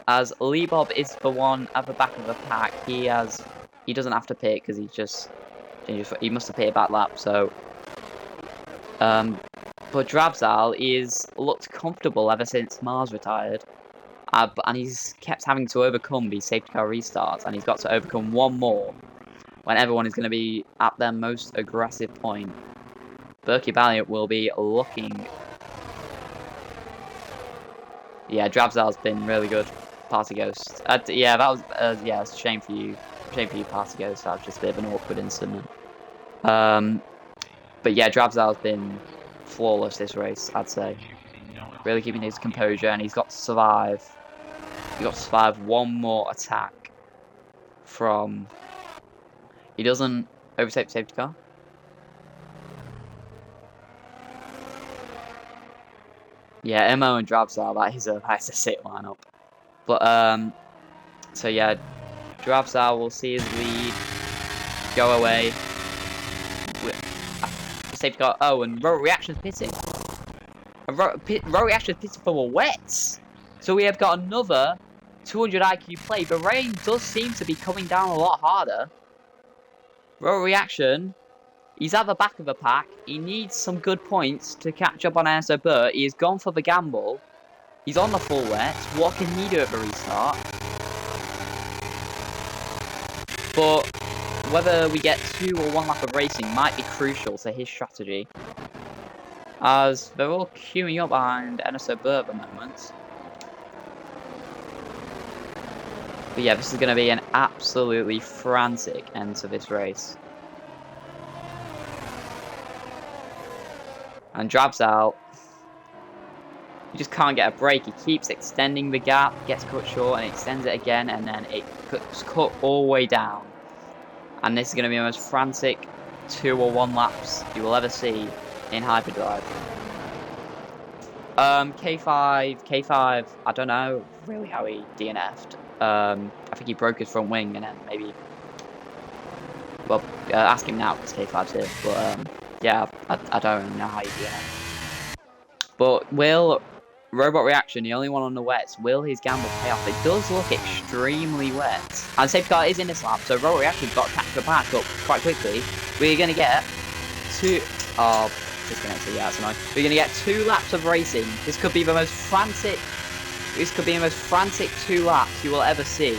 As Lee Bob is the one at the back of the pack. He doesn't have to pit because he must have pitted back lap, so but Drabzal is looked comfortable ever since Mars retired. And he's kept having to overcome these safety car restarts, and he's got to overcome 1 more when everyone is going to be at their most aggressive point. Berkey Valiant will be looking. Yeah, Drabzal's been really good. Party Ghost. Yeah, that was yeah, it's a shame for you. Shame for you, Party Ghost. That was just a bit of an awkward incident. But yeah, Drabzal's been flawless this race, I'd say. Really keeping his composure, and he's got to survive. He's got to survive 1 more attack from. He doesn't overtake the safety car. Yeah, Mo and Drabzal, that is a sick lineup. But so yeah, Drabzal will see his lead go away. Safety car. Oh, and Row Reaction's pitting. Row Reaction's pitting for wets. So we have got another 200 IQ play. The rain does seem to be coming down a lot harder. Row Reaction, he's at the back of the pack. He needs some good points to catch up on NSO Burt. He has gone for the gamble. He's on the full wet. What can he do at the restart? But whether we get 2 or 1 lap of racing might be crucial to his strategy, as they're all queuing up behind NSO Burt at the moment. But yeah, this is going to be an absolutely frantic end to this race. And Drabzal, he just can't get a break. He keeps extending the gap, gets cut short, and extends it again, and then it's cut all the way down. And this is going to be the most frantic 2 or 1 laps you will ever see in Hyperdrive. K5, I don't know really how he DNF'd. I think he broke his front wing, and then maybe. Well, ask him now because K5's here. But yeah, I don't really know how he DNF'd. But will Robot Reaction, the only one on the wets, will his gamble pay off? It does look extremely wet. And safety car is in this lap, so Robot Reaction's got to catch the pack up quite quickly. We're going to get 2... Oh, disconnected, yeah, that's annoying. We're going to get 2 laps of racing. This could be the most frantic 2 laps you will ever see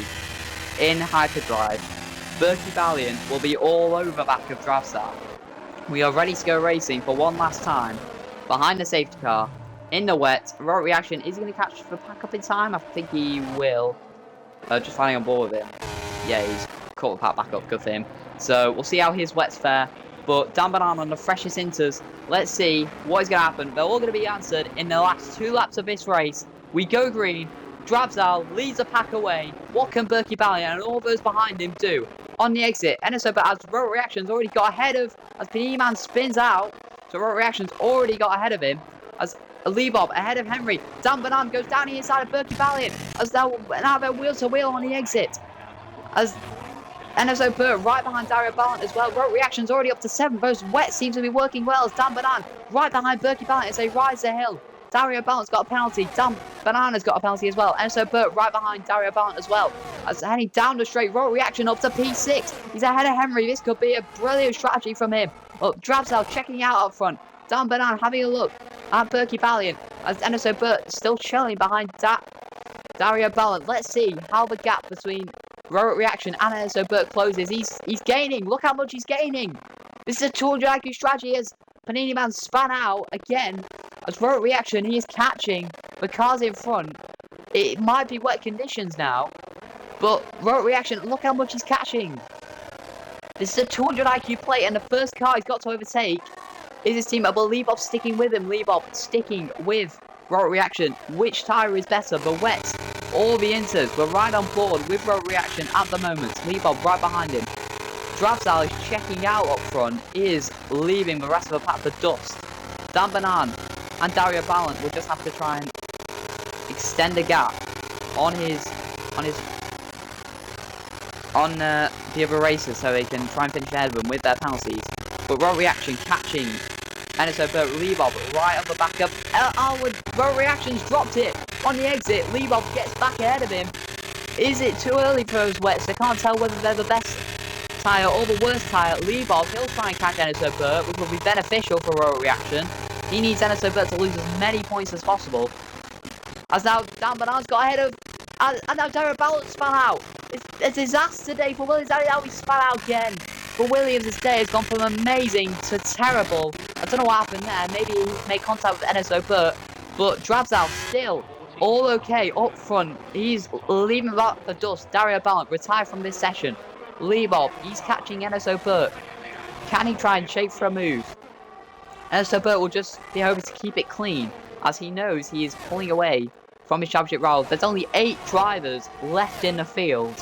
in Hyperdrive. Berkey Valiant will be all over the back of Drabzal. We are ready to go racing for 1 last time. Behind the safety car. In the wet, Robot Reaction, is he going to catch the pack up in time? I think he will. Just finding on board with him. Yeah, he's caught the pack back up, good for him. So, we'll see how his wets fare. But Dan Banana on the freshest inters. Let's see what is going to happen. They're all going to be answered in the last 2 laps of this race. We go green. Drabzal leads the pack away. What can Berkey Valiant and all those behind him do? On the exit, NSO, but as Robot Reaction's already got ahead of, as Beneman spins out, so Robot Reaction's already got ahead of him. As Lee Bob ahead of Henry. Dan Banan goes down the inside of Berkey Valiant. As now they're wheel to wheel on the exit. As NSO Burt right behind Dario Ballant as well. Road Reaction's already up to 7. Those wets seem to be working well as Dan Banan right behind Berkey Valiant as they rise the hill. Dario Ballant's got a penalty. Dan Banana's got a penalty as well. Enzo Burt right behind Dario Ballant as well. As heading down the straight, road reaction up to P6. He's ahead of Henry. This could be a brilliant strategy from him. Drabsal checking out up front. Dan Banana having a look at Berkey Ballion. As Enzo Burt still chilling behind Dario Ballant. Let's see how the gap between Road Reaction and Enzo Burt closes. He's gaining. Look how much he's gaining. This is a 200 IQ strategy as Panini Man span out again. As Road Reaction, he is catching the cars in front. It might be wet conditions now, but Road Reaction, look how much he's catching. This is a 200 IQ plate, and the first car he's got to overtake is his team. I believe of sticking with him. Leibov sticking with Road Reaction. Which tyre is better, the wets or the inters? We're right on board with Road Reaction at the moment. Leibov right behind him. Drabsal is checking out up front, is leaving the rest of the pack for dust. Dan Banan and Dario Ballant will just have to try and extend the gap on the other racers so they can try and finish ahead of them with their penalties. But Road Reaction catching Enzo Burt, Leibov right up the back up. Road Reaction's dropped it on the exit. Leibov gets back ahead of him. Is it too early for those wets? I can't tell whether they're the best tyre or the worst tyre. Leibov, he'll try and catch Enzo Burt, which will be beneficial for Road Reaction. He needs Enzo Burt to lose as many points as possible. As now Dan Banan's got ahead of, and now Dario Ballant span out. It's a disaster day for Williams. Now he span out again. But Williams' day has gone from amazing to terrible. I don't know what happened there. Maybe he made contact with Enzo Burt, but Drabsal still all okay up front. He's leaving about the dust. Dario Ballant retired from this session. Leibov, he's catching Enzo Burt. Can he try and shape for a move? Enzo Burt will just be hoping to keep it clean, as he knows he is pulling away from his championship rival. There's only 8 drivers left in the field.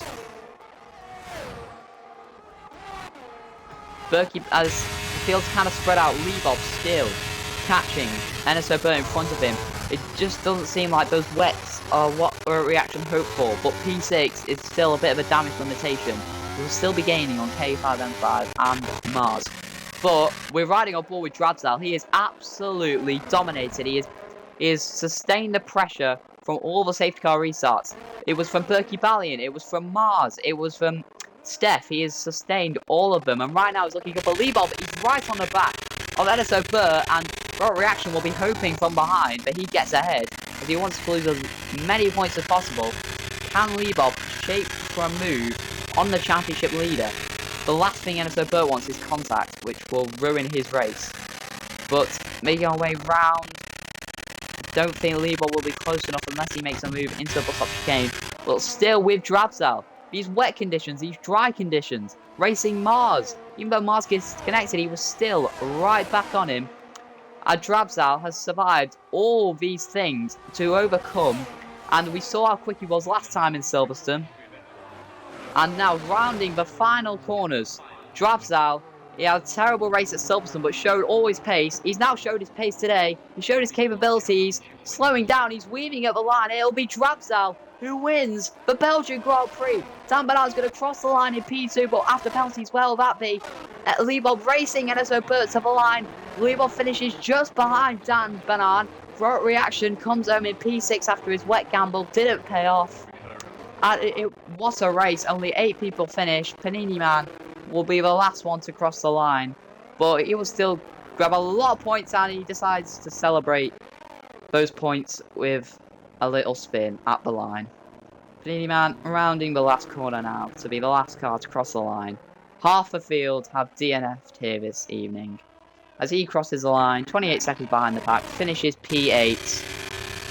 Berkey, as the field's kind of spread out, Leibov still catching Enzo Burt in front of him. It just doesn't seem like those wets are what Road Reaction hoped for, but P6 is still a bit of a damage limitation. We'll still be gaining on K5M5 and Mars. But we're riding on board with Drabsal. He is absolutely dominated. He is sustained the pressure from all the safety car restarts. It was from Berkey Ballion, it was from Mars, it was from Steph. He has sustained all of them, and right now he's looking up for Leibov. He's right on the back of Enzo Burt, and Road Reaction will be hoping from behind that he gets ahead, as he wants to lose as many points as possible. Can Leibov shape for a move on the championship leader? The last thing Enzo Burt wants is contact, which will ruin his race. But making our way round, don't think Leibov will be close enough unless he makes a move into the bus stop chicane. But still with Drabsal, these wet conditions, these dry conditions, racing Mars. Even though Mars gets disconnected, he was still right back on him. Drabsal has survived all these things to overcome, and we saw how quick he was last time in Silverstone. And now rounding the final corners, Drabsal, he had a terrible race at Silverstone but showed all his pace. He's now showed his pace today. He showed his capabilities, slowing down, he's weaving at the line. It'll be Drabsal who wins the Belgian Grand Prix. Dan Banan's going to cross the line in P2, but after penalties, well, that be Leibov racing Enzo Burt to the line. Leibov finishes just behind Dan Banan. Road Reaction comes home in P6 after his wet gamble didn't pay off. What a race. Only 8 people finished. Panini Man will be the last one to cross the line, but he will still grab a lot of points, and he decides to celebrate those points with a little spin at the line. Panini Man rounding the last corner now to be the last car to cross the line. Half the field have DNF'd here this evening. As he crosses the line, 28 seconds behind the pack, finishes P8,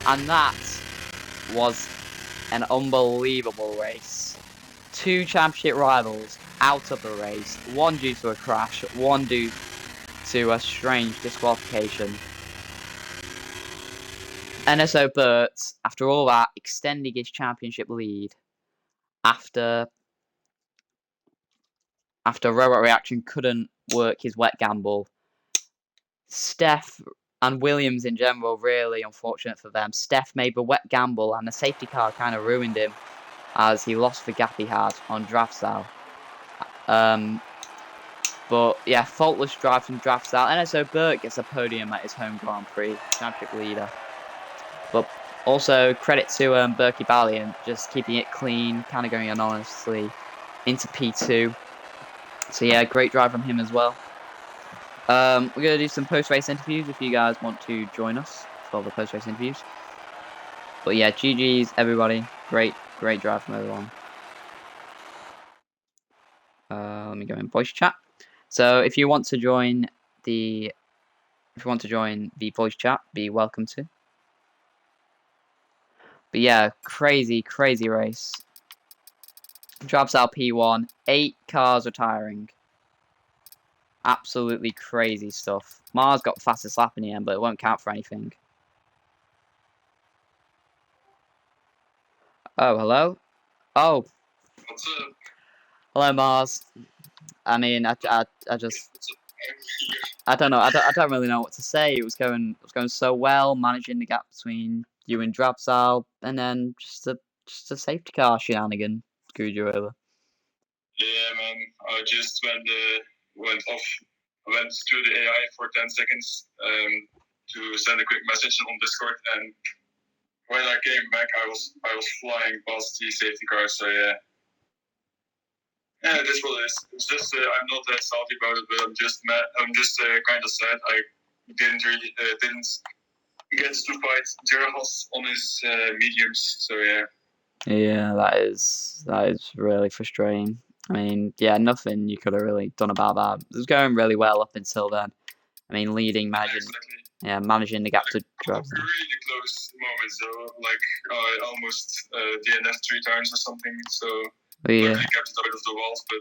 and that was an unbelievable race. 2 championship rivals out of the race, one due to a crash, one due to a strange disqualification. Enzo Burt, after all that, extending his championship lead after Road Reaction couldn't work his wet gamble. Steph and Williams in general, really unfortunate for them. Steph made the wet gamble and the safety car kind of ruined him as he lost the gap he had on Drabsal. But yeah, faultless drive from Drabsal. Enzo Burt gets a podium at his home Grand Prix, championship leader. Also, credit to Berkey Balliant, just keeping it clean, kind of going anonymously into P2. So yeah, great drive from him as well. We're going to do some post-race interviews if you guys want to join us for the post-race interviews. But yeah, GG's everybody. Great drive from everyone. Let me go in voice chat. So if you want to join the voice chat, be welcome to. But yeah, crazy race. Drives out P1, 8 cars retiring. Absolutely crazy stuff. Mars got the fastest lap in the end, but it won't count for anything. Oh, hello? Oh. What's up? Hello, Mars. I mean, I just... I don't know. I don't really know what to say. It was going so well, managing the gap between you and Drabsal, and then just a safety car shenanigan screwed you over. Yeah, man. I just went off, went to the AI for 10 seconds to send a quick message on Discord, and when I came back, I was flying past the safety car. So yeah, that's what it is. It's just I'm not that salty about it, but I'm just mad. I'm just kind of sad. I didn't get to fight Gerhos on his mediums. So yeah. Yeah, that is really frustrating. I mean, yeah, nothing you could have really done about that. It was going really well up until then. I mean, leading, managing the gap to Drabsal. Really close moments, though. Like I almost DNF 3 times or something. So Yeah. kept it out of the walls, but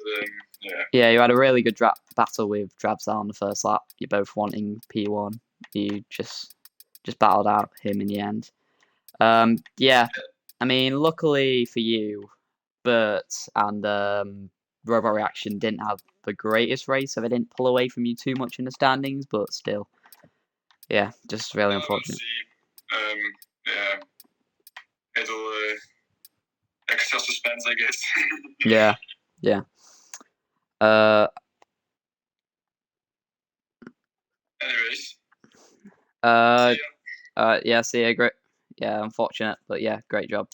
yeah. Yeah, you had a really good battle with Drabsal on the first lap. You're both wanting P1. You just battled out him in the end. Yeah, I mean, luckily for you, Bert and Robot Reaction didn't have the greatest race, so they didn't pull away from you too much in the standings, but still, yeah, just really unfortunate. Yeah, it'll extra suspense, I guess. Yeah. Anyways. Yeah, see ya, great. Yeah, unfortunate, but yeah, great job.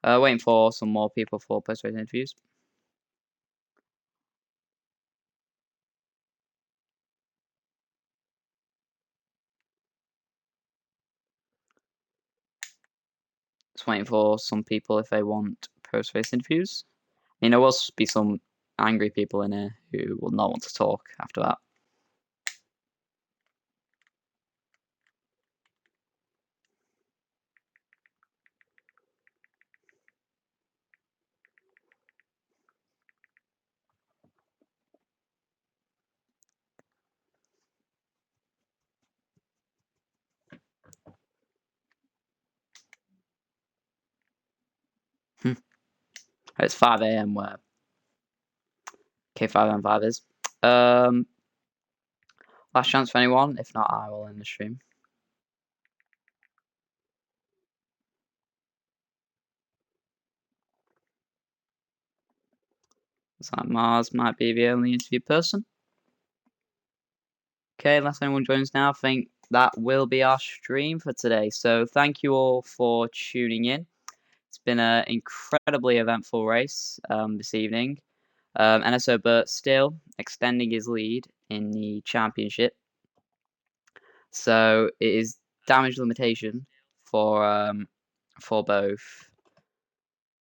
Waiting for some more people for post-race interviews. Just waiting for some people if they want post-race interviews. I mean, there will be some angry people in here who will not want to talk after that. It's 5 AM where K5M5 is. Last chance for anyone. If not, I will end the stream. Looks like Mars might be the only interview person. Okay, unless anyone joins now, I think that will be our stream for today. So thank you all for tuning in. It's been an incredibly eventful race this evening. NSO Burt still extending his lead in the championship. So it is damage limitation for both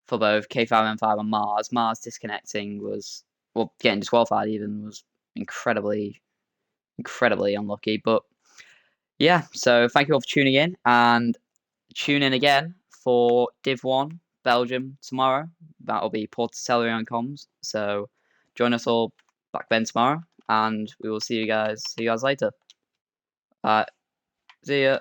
K5M5 and Mars. Mars disconnecting was, well, getting disqualified even was incredibly unlucky. But yeah, so thank you all for tuning in, and tune in again for Div 1 Belgium tomorrow. That'll be Porticelli on comms. So join us all back then tomorrow, and we will see you guys later. See ya.